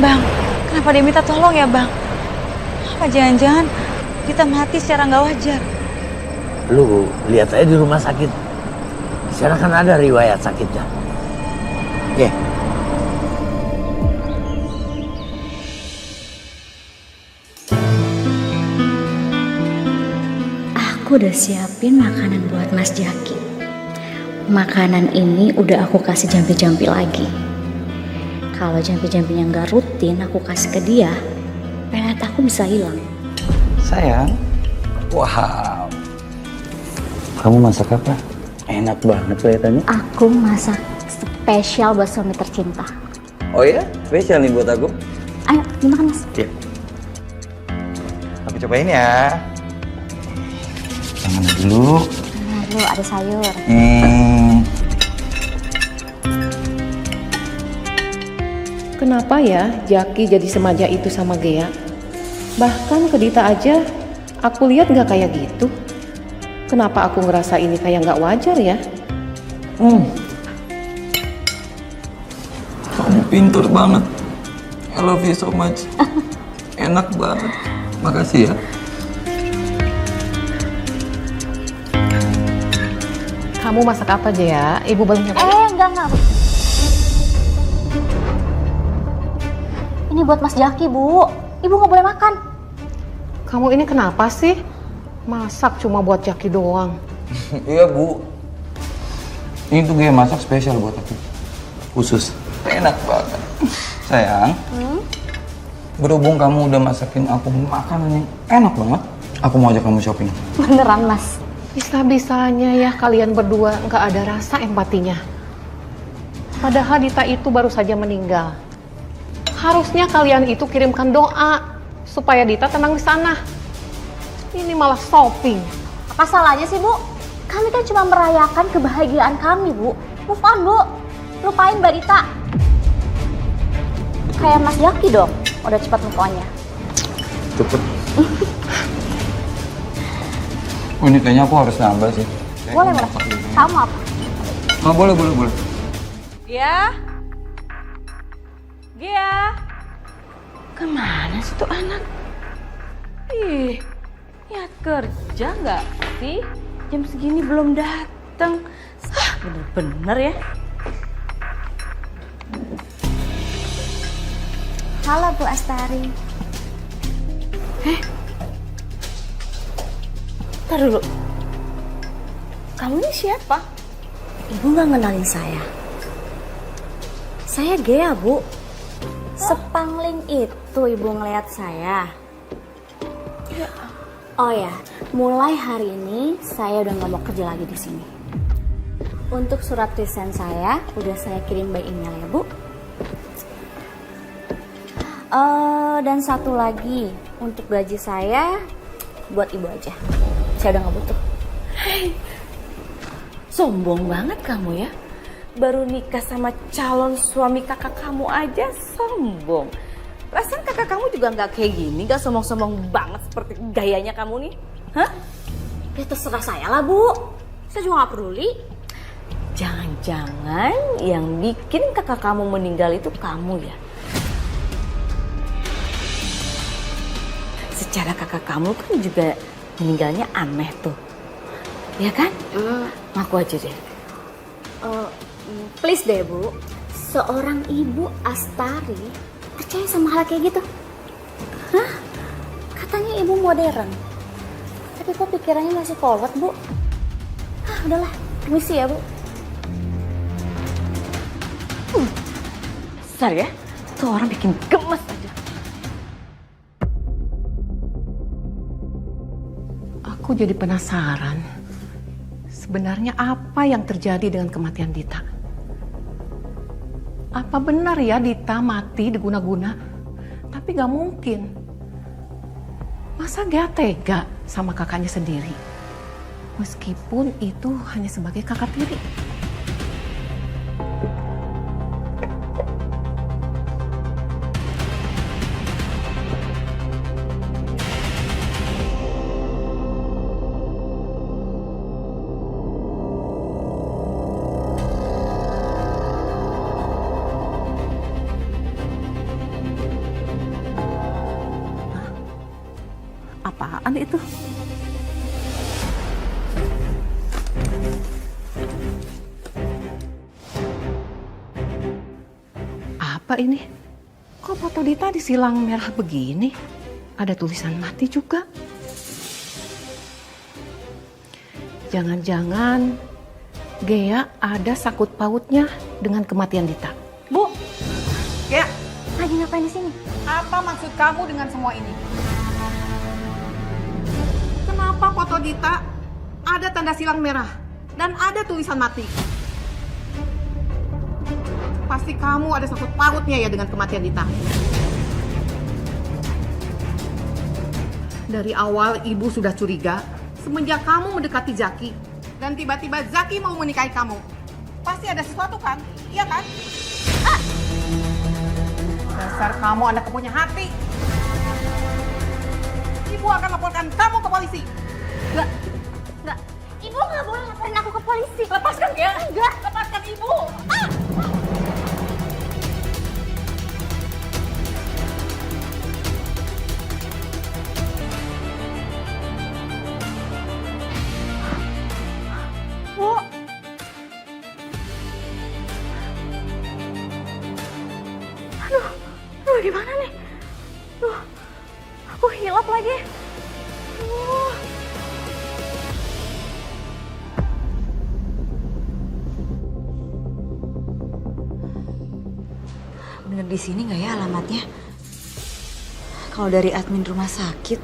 Bang, kenapa dia minta tolong ya, Bang? Apa jangan-jangan Dita mati secara nggak wajar? Lu lihat aja di rumah sakit. Di sana kan ada riwayat sakitnya. Oke. Aku udah siapin makanan buat Mas Jaki. Makanan ini udah aku kasih jampi-jampi lagi. Kalau jampi-jampinya nggak rutin aku kasih ke dia, pelet aku bisa hilang. Sayang. Wow. Kamu masak apa? Enak banget kelihatannya. Aku masak spesial buat suami tercinta. Oh ya? Spesial nih buat aku. Ayo, dimakan Mas. Iya. Aku cobain ya. Yang mana dulu? Nah, dulu ada sayur. Kenapa ya Jaki jadi semaja itu sama Gea? Bahkan ke Dita aja aku lihat nggak kayak gitu. Kenapa aku ngerasa ini kayak nggak wajar ya? Kamu pintar banget. I love you so much. Enak banget. Makasih ya. Kamu masak apa aja ya? Ibu boleh nyoba? Enggak. Ini buat Mas Jaki, Bu. Ibu nggak boleh makan. Kamu ini kenapa sih? Masak cuma buat Jaki doang. Iya, Bu. Ini tuh Gea masak spesial buat aku. Khusus. Enak banget. Sayang. Berhubung kamu udah masakin aku makanan yang enak banget, aku mau ajak kamu shopping. Beneran, Mas? Bisa-bisanya ya kalian berdua nggak ada rasa empatinya. Padahal Dita itu baru saja meninggal. Harusnya kalian itu kirimkan doa supaya Dita tenang di sana. Ini malah shopping. Apa salahnya sih, Bu? Kami kan cuma merayakan kebahagiaan kami, Bu. Move on, Bu. Lupain Mbak Dita. Kayak Mas Jaki dong, udah cepat move on-nya. Cepet. Oh, ini kayaknya aku harus nambah sih. Boleh, boleh. Kamu apa? Oh, boleh. Gia? Gia? Kemana sih tuh anak? Ih, niat kerja nggak sih? Jam segini belum datang. Bener-bener ya. Halo Bu Astari. Ntar dulu. Kamu ini siapa? Ibu nggak ngenalin saya. Saya Gea, Bu. Sepangling itu Ibu ngeliat saya. Oh ya, mulai hari ini saya udah nggak mau kerja lagi di sini. Untuk surat resign saya udah saya kirim by email ya, Bu. Dan satu lagi, untuk gaji saya buat Ibu aja. Saya udah nggak butuh. Sombong banget kamu ya. Baru nikah sama calon suami kakak kamu aja sombong. Perasaan kakak kamu juga nggak kayak gini, nggak sombong-sombong banget seperti gayanya kamu nih. Hah? Ya terserah saya lah, Bu. Saya juga nggak peduli. Jangan-jangan yang bikin kakak kamu meninggal itu kamu ya? Secara kakak kamu kan juga meninggalnya aneh tuh. Ya kan? Ngaku aja deh. Please deh, Bu. Seorang ibu Astari percaya sama hal kayak gitu? Hah? Katanya ibu modern. Tapi kok pikirannya masih kolot, Bu? Udahlah. Permisi ya, Bu. Besar ya? Tuh orang bikin gemes aja. Aku jadi penasaran. Sebenarnya apa yang terjadi dengan kematian Dita? Apa benar ya Dita mati diguna-guna? Tapi gak mungkin. Masa Gea tega sama kakaknya sendiri? Meskipun itu hanya sebagai kakak tiri. Apaan itu? Apa ini? Kok foto Dita disilang merah begini? Ada tulisan mati juga. Jangan-jangan Gea ada sakut pautnya dengan kematian Dita. Bu, Gea, lagi ngapain di sini? Apa maksud kamu dengan semua ini? Kenapa foto Dita ada tanda silang merah dan ada tulisan mati? Pasti kamu ada sangkut pautnya ya dengan kematian Dita. Dari awal ibu sudah curiga semenjak kamu mendekati Zaki dan tiba-tiba Zaki mau menikahi kamu. Pasti ada sesuatu kan? Iya kan? Dasar kamu anak punya hati. Ibu akan laporkan kamu ke polisi. Enggak. Ibu nggak boleh laporin aku ke polisi. Lepaskan dia. Enggak. Lepaskan ibu. Bu. Aduh, gimana nih? Aku hilap lagi. Bener di sini nggak ya alamatnya? Kalau dari admin rumah sakit,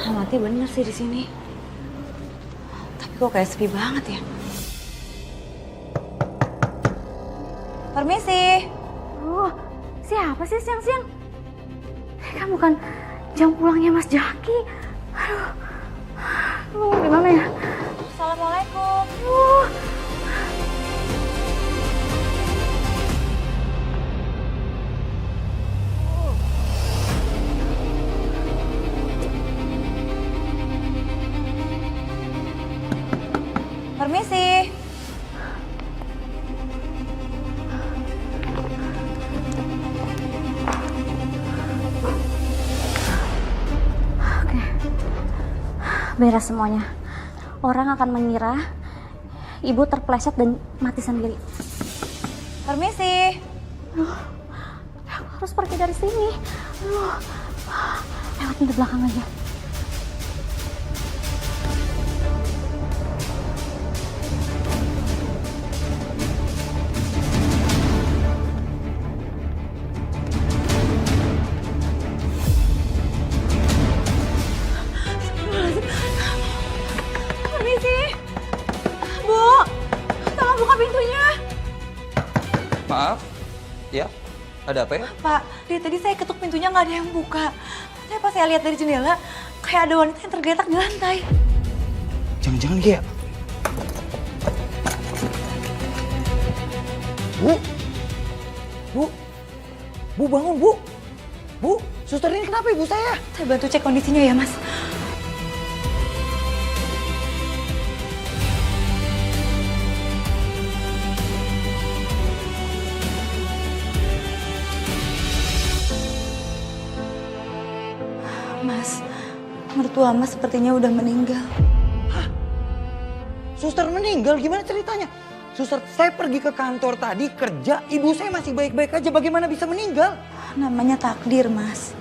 alamatnya bener sih di sini. Tapi kok kayak sepi banget ya? Permisi. Oh, siapa sih siang-siang? Kamu kan jam pulangnya Mas Jaki. Aduh, gimana ya? Assalamualaikum. Permisi. Oke. Beres semuanya. Orang akan mengira ibu terpleset dan mati sendiri. Permisi. Aduh, aku harus pergi dari sini. Aduh, lewat pintu belakang aja. Permisi. Bu, tolong buka pintunya. Maaf, ya, ada apa ya? Pak, dari tadi saya ketuk pintunya nggak ada yang buka. Tapi pas saya lihat dari jendela, kayak ada wanita yang tergeletak di lantai. Jangan-jangan Gia. Bu, Bu bangun Bu. Bu, suster ini kenapa ibu saya? Saya bantu cek kondisinya ya Mas. Mas, mertua Mas sepertinya udah meninggal. Suster meninggal, gimana ceritanya? Suster, saya pergi ke kantor tadi kerja, ibu saya masih baik-baik aja, bagaimana bisa meninggal? Namanya takdir, Mas.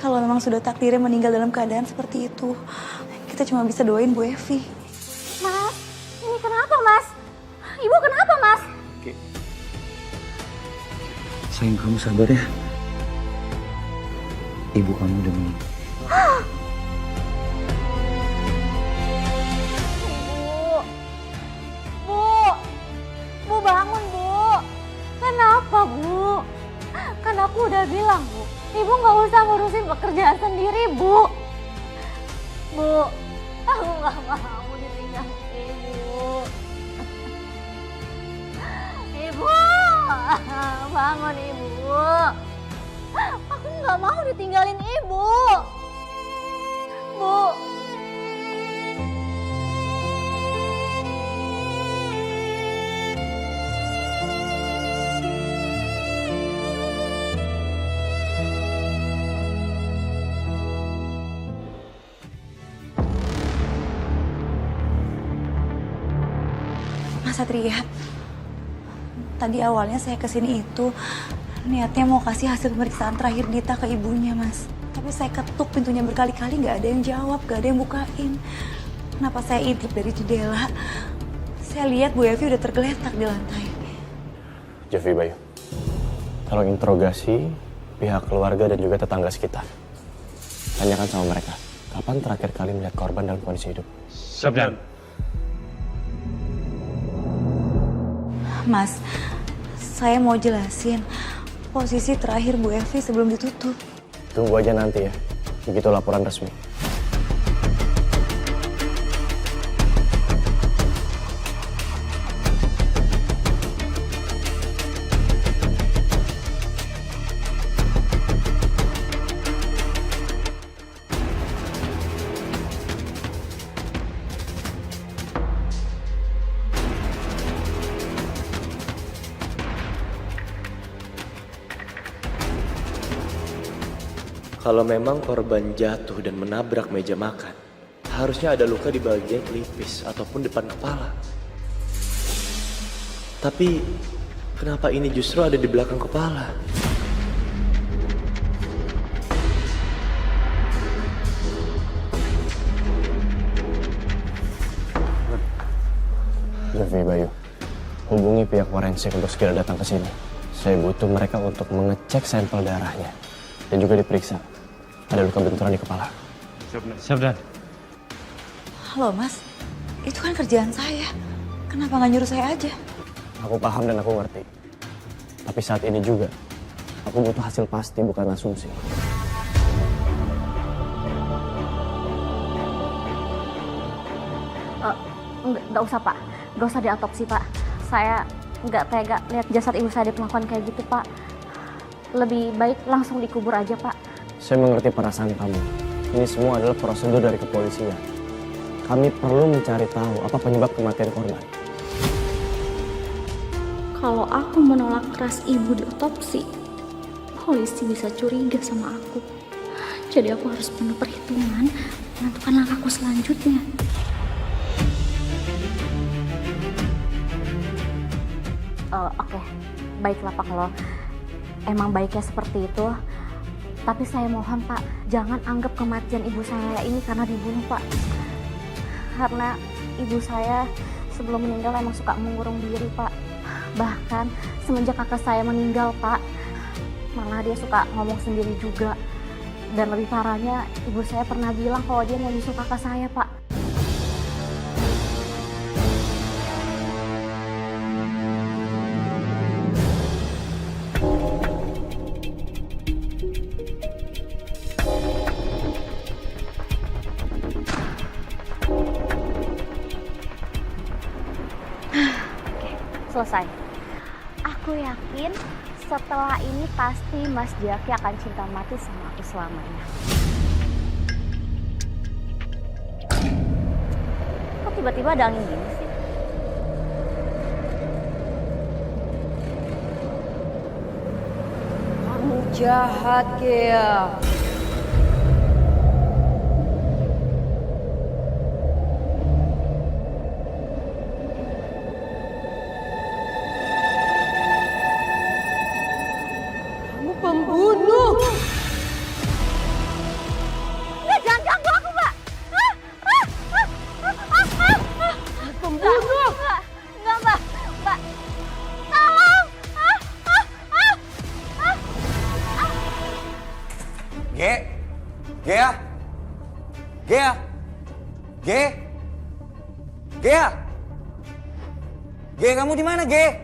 Kalau memang sudah takdirnya meninggal dalam keadaan seperti itu, kita cuma bisa doain Bu Evi. Mas, ini kenapa Mas? Ibu kenapa Mas? Sayang, kamu sabar ya. Ibu kamu udah meninggal. Bu bangun Bu. Kenapa Bu? Kan aku udah bilang Bu, Ibu nggak usah ngurusin pekerjaan sendiri Bu. Bu, aku nggak mau ditinggalin Ibu. Ibu, bangun Ibu. Aku nggak mau ditinggalin Ibu. Bu. Mas Satria, tadi awalnya saya kesini itu niatnya mau kasih hasil pemeriksaan terakhir Dita ke ibunya, Mas. Tapi saya ketuk pintunya berkali-kali, nggak ada yang jawab, nggak ada yang bukain. Kenapa saya intip dari jendela? Saya lihat Bu Evi udah tergeletak di lantai. Jeffy Bayu, tolong interogasi pihak keluarga dan juga tetangga sekitar. Tanyakan sama mereka, kapan terakhir kali melihat korban dalam kondisi hidup? Siap, Dan. Mas, saya mau jelasin posisi terakhir Bu Evi sebelum ditutup. Tunggu aja nanti ya, begitu laporan resmi. Kalau memang korban jatuh dan menabrak meja makan, harusnya ada luka di bagian pelipis ataupun depan kepala. Tapi kenapa ini justru ada di belakang kepala? Jeffy Bayu, hubungi pihak forensik untuk segera datang ke sini. Saya butuh mereka untuk mengecek sampel darahnya dan juga diperiksa. Ada luka benturan di kepala. Siap, Dan. Halo Mas, itu kan kerjaan saya. Kenapa nggak nyuruh saya aja? Aku paham dan aku ngerti. Tapi saat ini juga, aku butuh hasil pasti bukan asumsi. Nggak usah Pak, nggak usah diautopsi Pak. Saya nggak tega lihat jasad ibu saya diperlakukan kayak gitu Pak. Lebih baik langsung dikubur aja Pak. Saya mengerti perasaan kamu. Ini semua adalah prosedur dari kepolisian. Kami perlu mencari tahu apa penyebab kematian korban. Kalau aku menolak keras ibu diotopsi, polisi bisa curiga sama aku. Jadi aku harus penuh perhitungan menentukan langkahku selanjutnya. Oke, baiklah Pak kalau emang baiknya seperti itu. Tapi saya mohon Pak, jangan anggap kematian ibu saya ini karena dibunuh Pak. Karena ibu saya sebelum meninggal emang suka mengurung diri Pak. Bahkan semenjak kakak saya meninggal Pak, malah dia suka ngomong sendiri juga. Dan lebih parahnya, ibu saya pernah bilang kalau dia mau nyusul kakak saya Pak. Selesai. Aku yakin setelah ini pasti Mas Jaki akan cinta mati sama aku selamanya. Kok tiba-tiba ada angin gini sih? Kamu jahat, Gea. Pembunuh! Nggak, jangan ganggu aku, Mbak! Pembunuh! Nggak, Mbak! Mbak! Tolong! Ge? Gea? Gea? Ge? Gea? Ge, kamu di mana, Ge?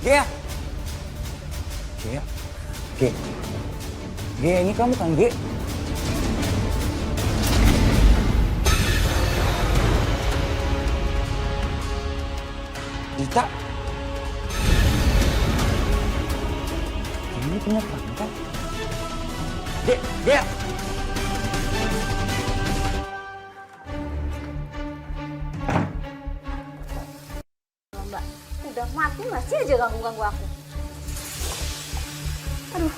Gea? Gea? Ge? Ge, ini kamu kan, Ge? Dita? Ini punya kamu kan? Ge, Gea! Mbak, udah mati masih aja ganggu-ganggu aku. Aduh,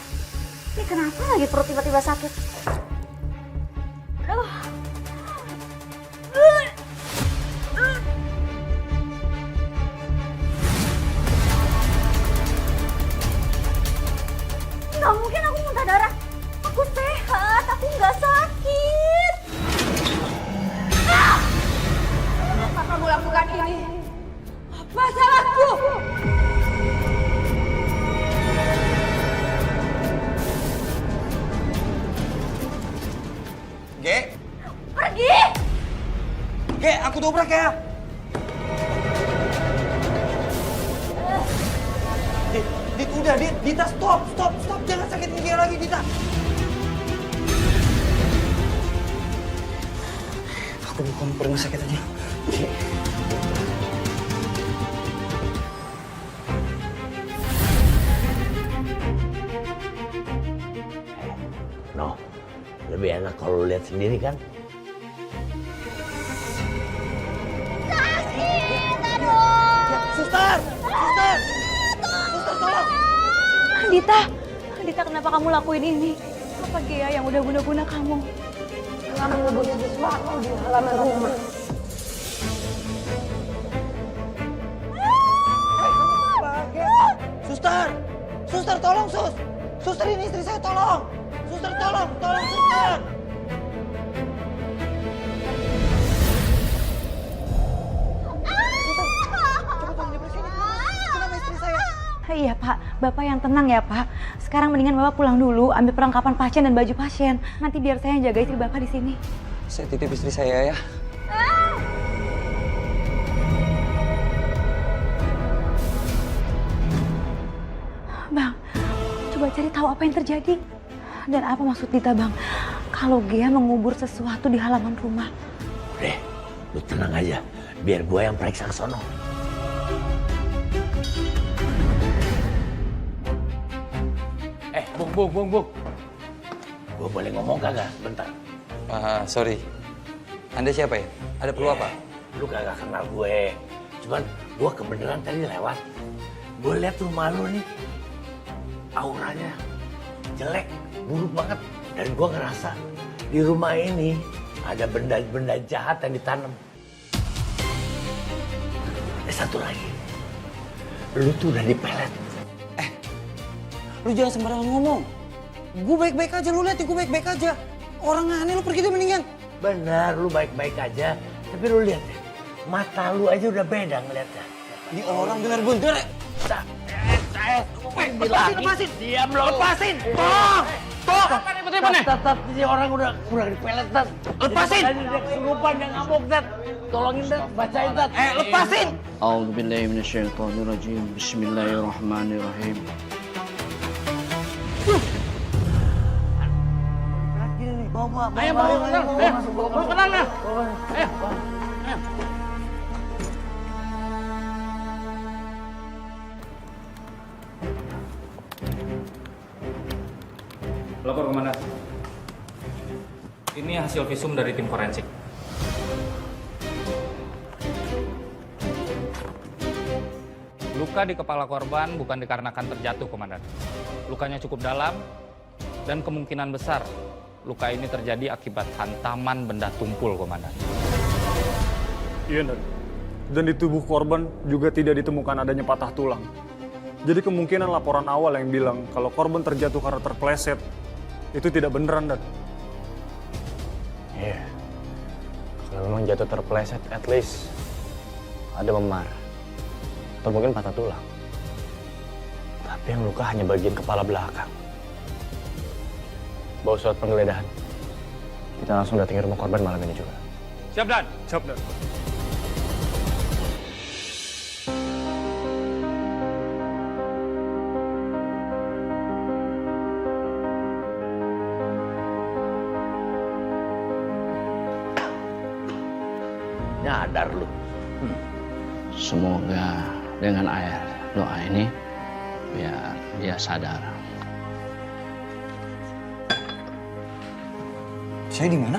ini kenapa lagi perut tiba-tiba sakit? Aduh. Nggak mungkin aku muntah darah. Aku sehat, aku nggak sakit. Kenapa kamu lakukan ini? Apa salahku? Ge? Pergi! Ge, aku dobrak ya. Dit, udah, Dita, stop. Jangan sakitin dia lagi, Dita. Aku mau kamu ke rumah sakit aja. Ge. No, lebih enak kalau lu lihat sendiri kan. Suster, tolong! Dita, kenapa kamu lakuin ini? Apa Gea yang udah guna-guna kamu? Kamu menyembunyikan sesuatu di halaman rumah. Suster, tolong, Sus. Suster, ini istri saya, tolong. Suster, tolong, Suster. Iya Pak, Bapak yang tenang ya Pak. Sekarang mendingan Bapak pulang dulu, ambil perlengkapan pasien dan baju pasien. Nanti biar saya yang jaga istri Bapak di sini. Saya titip istri saya ya. Bang, coba cari tahu apa yang terjadi. Dan apa maksud Dita Bang? kalau Gea mengubur sesuatu di halaman rumah. Udah, lu tenang aja. Biar gue yang periksa ke sono. Bung. Gue boleh ngomong kagak? Bentar. Sorry. Anda siapa ya? Ada perlu apa? Lu kagak kenal gue. Cuman gue kebenaran tadi lewat. Gue lihat rumah lu nih. Auranya jelek, buruk banget. Dan gue ngerasa di rumah ini ada benda-benda jahat yang ditanam. Satu lagi. Lu tuh udah dipelet. Lu jangan sembarangan ngomong. Gue baik-baik aja, lu lihat gue baik-baik aja. Orang aneh lu pergi tuh mendingan. Benar, lu baik-baik aja. Tapi lu lihat deh, mata lu aja udah beda ngeliatnya. Ini orang bener-bener. Lepasin. Diam lo. Lepasin. Toh. Tat, ini orang udah dipelet, Tat. Lepasin. Dia kesurupan, dia ngamuk, Tat. Tolongin, Tat. Bacain, Tat. Lepasin. A'udzubillahi minasyaitonirrajim. Bismillahirrahmanirrahim. Ayo, bawa ke dalam. Ayo. Lapor komandan. Ini hasil visum dari tim forensik. Luka di kepala korban bukan dikarenakan terjatuh, komandan. Lukanya cukup dalam dan kemungkinan besar luka ini terjadi akibat hantaman benda tumpul, komandan. Iya, dan di tubuh korban juga tidak ditemukan adanya patah tulang. Jadi kemungkinan laporan awal yang bilang kalau korban terjatuh karena terpleset itu tidak beneran, Dan. Iya. Kalau memang jatuh terpleset, at least ada memar. Atau mungkin patah tulang. Tapi yang luka hanya bagian kepala belakang. Bawa surat penggeledahan. Kita langsung datangi rumah korban malam ini juga. Siap, Dan. Siap, Dan. Nyadar lu. Semoga dengan air doa ini biar dia sadar. Saya di mana?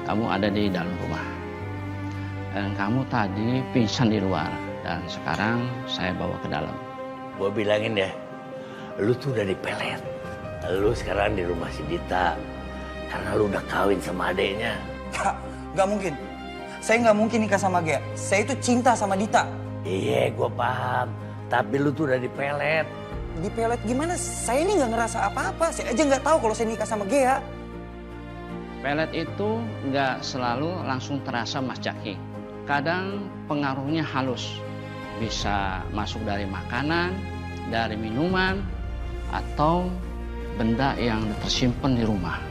Kamu ada di dalam rumah. Dan kamu tadi pingsan di luar. Dan sekarang saya bawa ke dalam. Gue bilangin ya, lu tuh udah dipelet. Lu sekarang di rumah si Dita. Karena lu udah kawin sama adeknya. Gak mungkin. Saya nggak mungkin nikah sama Gea. Saya itu cinta sama Dita. Iya, gue paham. Tapi lu tuh udah dipelet. Dipelet gimana? Saya ini nggak ngerasa apa-apa. Saya aja nggak tahu kalau saya nikah sama Gea. Pelet itu nggak selalu langsung terasa, Mas Jaki. Kadang pengaruhnya halus. Bisa masuk dari makanan, dari minuman, atau benda yang tersimpan di rumah.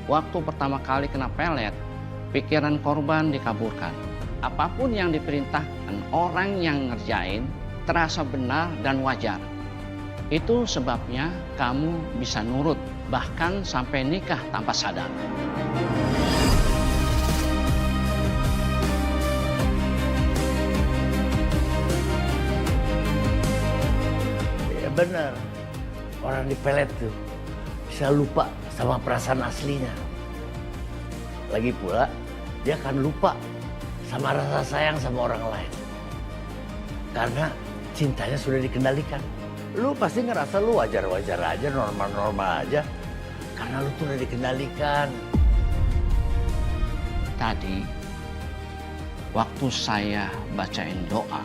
Waktu pertama kali kena pelet, pikiran korban dikaburkan. Apapun yang diperintahkan orang yang ngerjain terasa benar dan wajar. Itu sebabnya kamu bisa nurut, bahkan sampai nikah tanpa sadar. Ya benar. Orang dipelet tuh bisa lupa sama perasaan aslinya. Lagi pula, dia akan lupa sama rasa sayang sama orang lain. Karena cintanya sudah dikendalikan. Lu pasti ngerasa lu wajar-wajar aja, normal-normal aja. Karena lu tuh udah dikendalikan. Tadi, waktu saya bacain doa,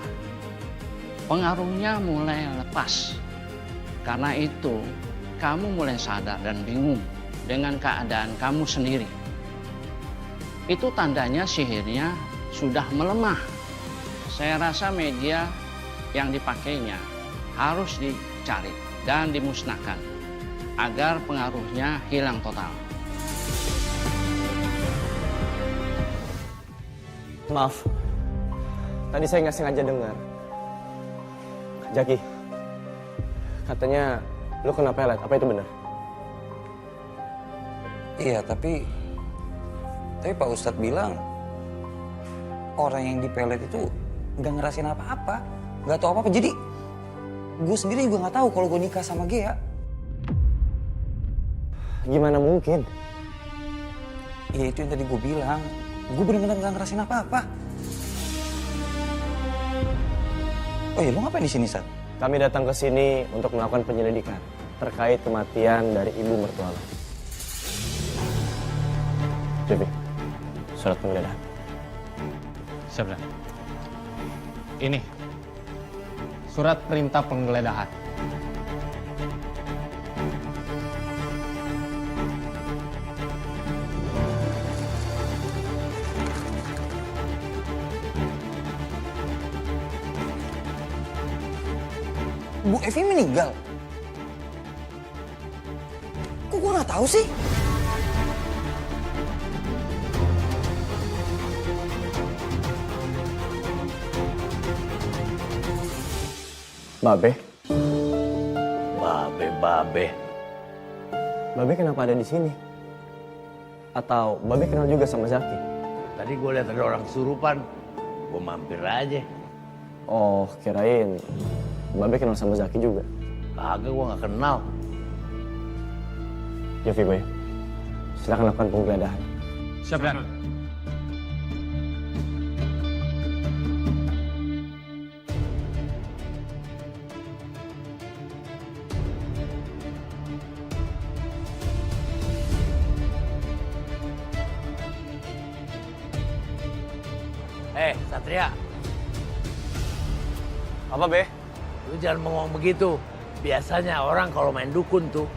pengaruhnya mulai lepas. Karena itu, kamu mulai sadar dan bingung dengan keadaan kamu sendiri. Itu tandanya sihirnya sudah melemah. Saya rasa media yang dipakainya harus dicari dan dimusnahkan agar pengaruhnya hilang total. Maaf, tadi saya nggak sengaja dengar. Jaki, katanya lu kena pelet, apa itu benar? Iya, tapi Pak Ustadz bilang orang yang dipelet itu nggak ngerasain apa-apa, nggak tahu apa-apa. Jadi gue sendiri juga nggak tahu kalau gue nikah sama Gea. Gimana mungkin? Iya itu yang tadi gue bilang. Gue bener-bener nggak ngerasain apa-apa. Oh iya, lo ngapain di sini, Sat? Kami datang ke sini untuk melakukan penyelidikan terkait kematian dari ibu mertua lo. Devi, surat penggeledahan. Siap, Dan. Ini surat perintah penggeledahan. Bu Evi meninggal. Kok gue nggak tahu sih? Babe? Babe. Babe kenapa ada di sini? Atau Babe kenal juga sama Zaki? Tadi gue lihat ada orang kesurupan. Gue mampir aja. Oh, kirain Babe kenal sama Zaki juga. Kagak, gue gak kenal. Jovi Boy, silakan lakukan penggeledahan. Siap, Dan. Satria. Apa, Be? Lu jangan ngomong begitu. Biasanya orang kalau main dukun tuh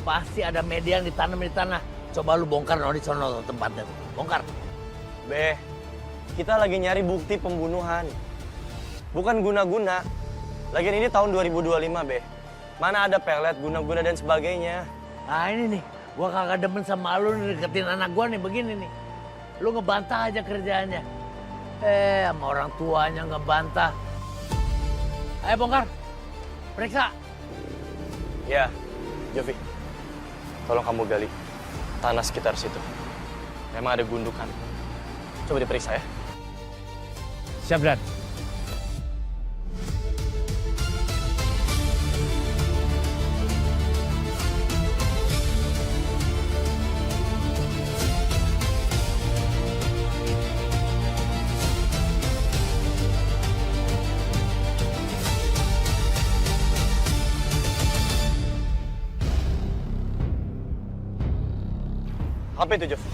pasti ada media yang ditanam di tanah. Coba lu bongkar di sono tempatnya. Bongkar. Be, kita lagi nyari bukti pembunuhan. Bukan guna-guna. Lagian ini tahun 2025, Be. Mana ada pelet, guna-guna dan sebagainya. Nah ini nih, gua kagak demen sama lu deketin anak gua nih begini nih. Lu ngebantah aja kerjaannya. Sama orang tuanya ngebantah. Ayo bongkar. Periksa. Ya, Jovi. Tolong kamu gali tanah sekitar situ. Memang ada gundukan. Coba diperiksa ya. Siap, Dan. Apa itu, Jovi?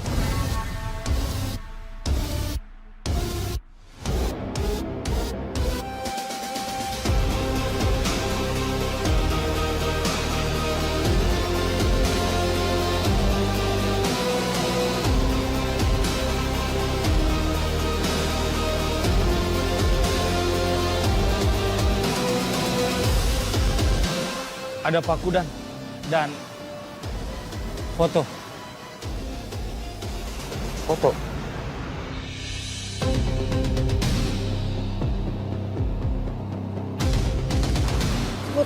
Ada paku dan foto. Foto?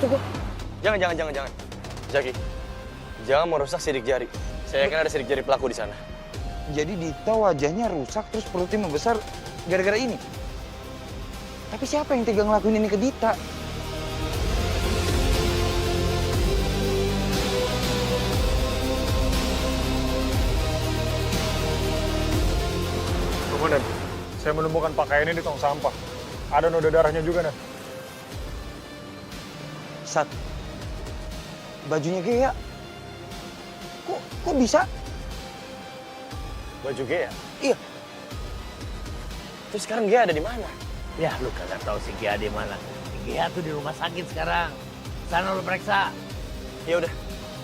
Tunggu. Jangan. Zaki, jangan merusak sidik jari. Saya yakin ada sidik jari pelaku di sana. Jadi Dita wajahnya rusak terus perutnya membesar gara-gara ini. Tapi siapa yang tega ngelakuin ini ke Dita? Komandan, saya menemukan pakaian ini di tong sampah. Ada noda darahnya juga, Dan. Sat, bajunya Gea. Kok bisa? Baju Gea? Iya. Terus sekarang Gea ada di mana? Ya, lu kagak tahu si Gea di mana. Si Gea tuh di rumah sakit sekarang. Sana lu periksa. Ya udah,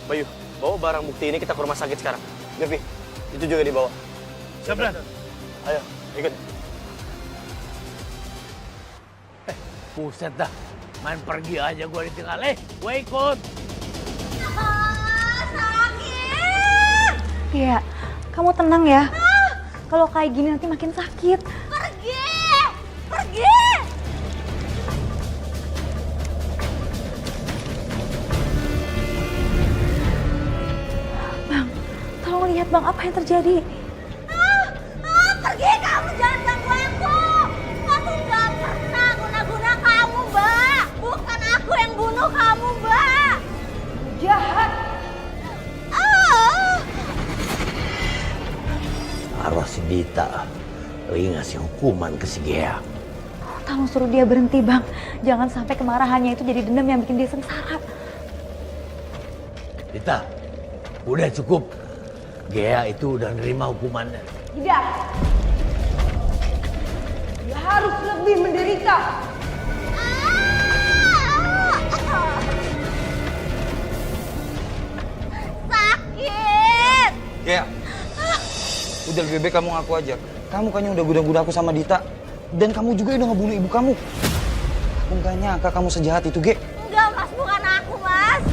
Bayu, bawa barang bukti ini kita ke rumah sakit sekarang. Jovi, itu juga dibawa. Siap, Dan. Ayo, ikut. Buset dah. Main pergi aja gua ditinggal. Gua ikut. Sakit! Iya, kamu tenang ya. Kalau kayak gini nanti makin sakit. Pergi! Bang, tolong lihat Bang, apa yang terjadi? Pergi kamu, jangan ganggu aku. Aku nggak pernah guna-guna kamu, Mbak. Bukan aku yang bunuh kamu, Mbak. Jahat. Arwah si Dita lagi ngasih hukuman ke si Gea. Tolong suruh dia berhenti Bang. Jangan sampai kemarahannya itu jadi dendam yang bikin dia sengsara. Dita, udah cukup. Gea itu udah nerima hukumannya. Tidak. Dia harus lebih menderita. Sakit. Ya. Udah lebih baik kamu ngaku aja. Kamu kan yang udah guna-guna aku sama Dita. Dan kamu juga udah ngebunuh ibu kamu. Aku gak nyangka kamu sejahat itu, Ge. Enggak, Mas. Bukan aku, Mas.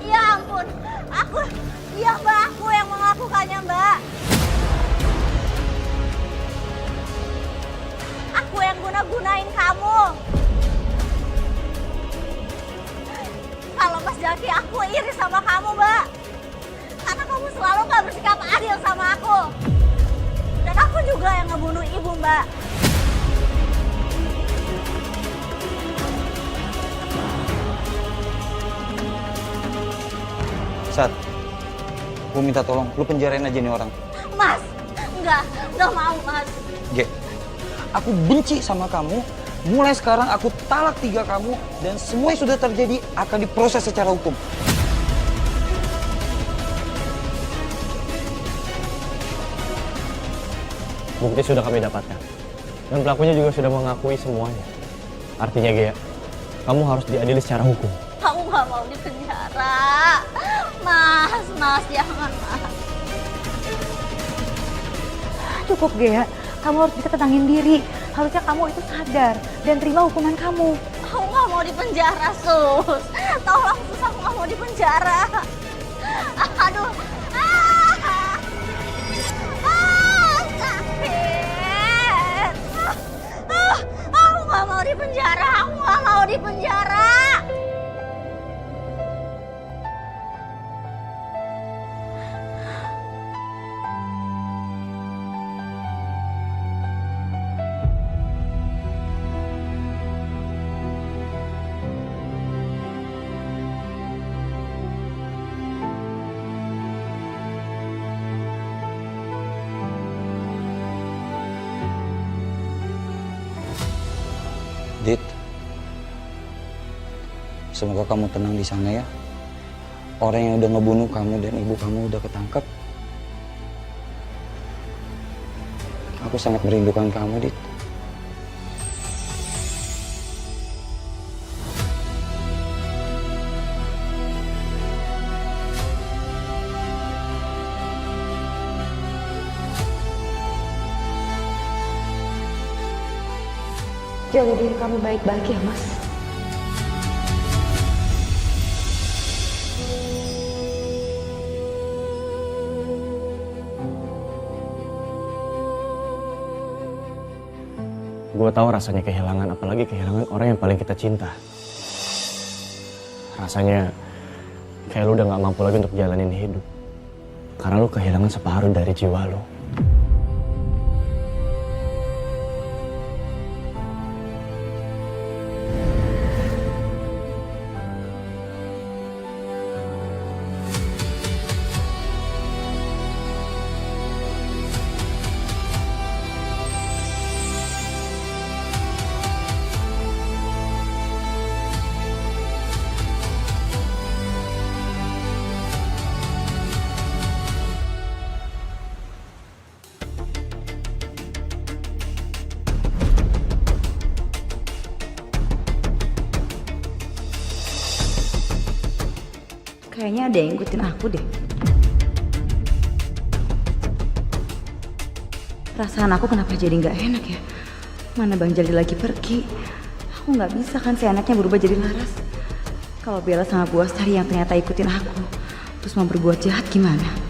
Ya ampun. Mbak. Aku yang melakukannya, Mbak. Aku yang guna-gunain kamu. Kalau Mas Jaki, aku iri sama kamu, Mbak. Karena kamu selalu gak bersikap adil sama aku. Dan aku juga yang ngebunuh ibu, Mbak. Sat, gue minta tolong, lu penjarain aja nih orang. Mas, enggak mau, Mas. Ge, aku benci sama kamu. Mulai sekarang aku talak 3 kamu. Dan semua yang sudah terjadi akan diproses secara hukum. Bukti sudah kami dapatkan. Dan pelakunya juga sudah mengakui semuanya. Artinya Gea, kamu harus diadili secara hukum. Aku gak mau di penjara. Mas, jangan, Mas. Cukup Gea, kamu harus bisa tenangin diri. Harusnya kamu itu sadar dan terima hukuman kamu. Aku gak mau di penjara, Sus. Tolong, Sus, aku gak mau di penjara. Aduh. Sakit. Aku gak mau di penjara. Aku gak mau di penjara. Dit, semoga kamu tenang di sana ya. Orang yang udah ngebunuh kamu dan ibu kamu udah ketangkep. Aku sangat merindukan kamu, Dit. Jaga diri kamu baik-baik ya, Mas. Gue tahu rasanya kehilangan, apalagi kehilangan orang yang paling kita cinta. Rasanya kayak lu udah gak mampu lagi untuk jalanin hidup. Karena lu kehilangan separuh dari jiwa lu. Kayaknya ada yang ngikutin aku deh. Perasaan aku kenapa jadi nggak enak ya? Mana Bang Jalil lagi pergi? Aku nggak bisa kan seenaknya berubah jadi Laras. Kalau Bella sama Bu Astari yang ternyata ikutin aku, terus mau berbuat jahat gimana?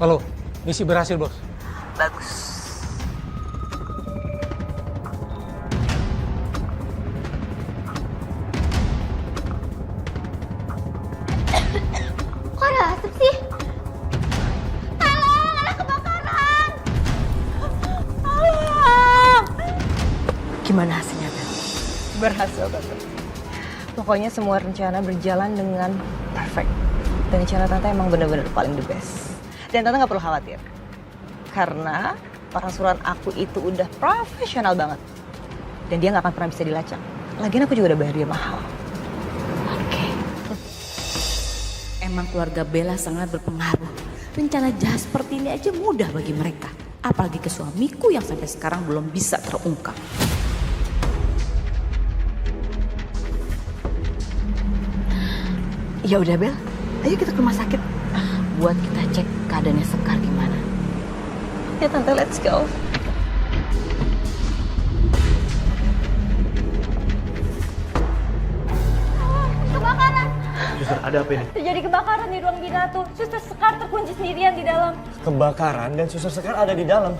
Halo, misi berhasil, Bos. Bagus. Kok ada asap sih? Tolong, ada kebakaran! Tolong! Gimana hasilnya, Bel? Berhasil, Tante. Pokoknya semua rencana berjalan dengan perfect. Dan rencana Tante emang bener-bener paling the best. Dan Tante gak perlu khawatir. Karena orang suruhan aku itu udah profesional banget. Dan dia gak akan pernah bisa dilacak. Lagian aku juga udah bayar dia mahal. Emang keluarga Bella sangat berpengaruh. Rencana jahat seperti ini aja mudah bagi mereka. Apalagi ke suamiku yang sampai sekarang belum bisa terungkap. Ya udah Bel, ayo kita ke rumah sakit. Buat kita cek keadaannya Sekar gimana. Ya Tante, let's go. Kebakaran! Suster, ada apa ini? Terjadi kebakaran di ruang Dina tuh. Suster Sekar terkunci sendirian di dalam. Kebakaran dan Suster Sekar ada di dalam.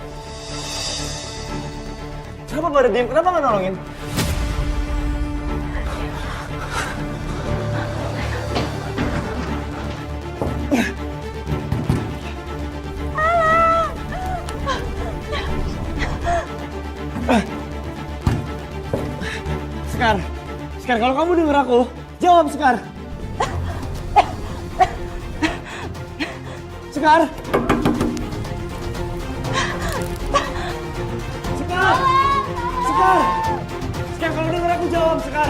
Kenapa pada diem? Kenapa nggak nolongin? Sekar, Sekar, kalau kamu denger aku, jawab Sekar. Sekar. Sekar. Sekar. Sekar, kalau denger aku jawab, Sekar.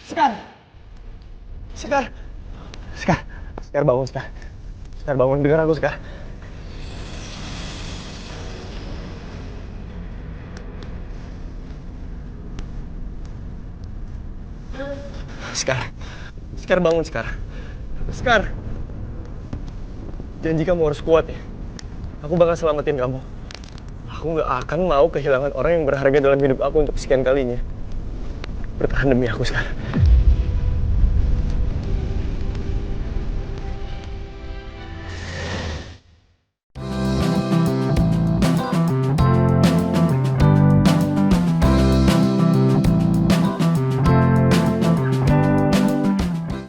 Sekar. Sekar. Sekar. Sekar bangun, Sekar. Sekar bangun, dengar aku, Sekar. Sekar. Sekar bangun, Sekar. Sekar. Janji kamu harus kuat ya. Aku bakal selamatin kamu. Aku gak akan mau kehilangan orang yang berharga dalam hidup aku untuk sekian kalinya. Bertahan demi aku, Sekar.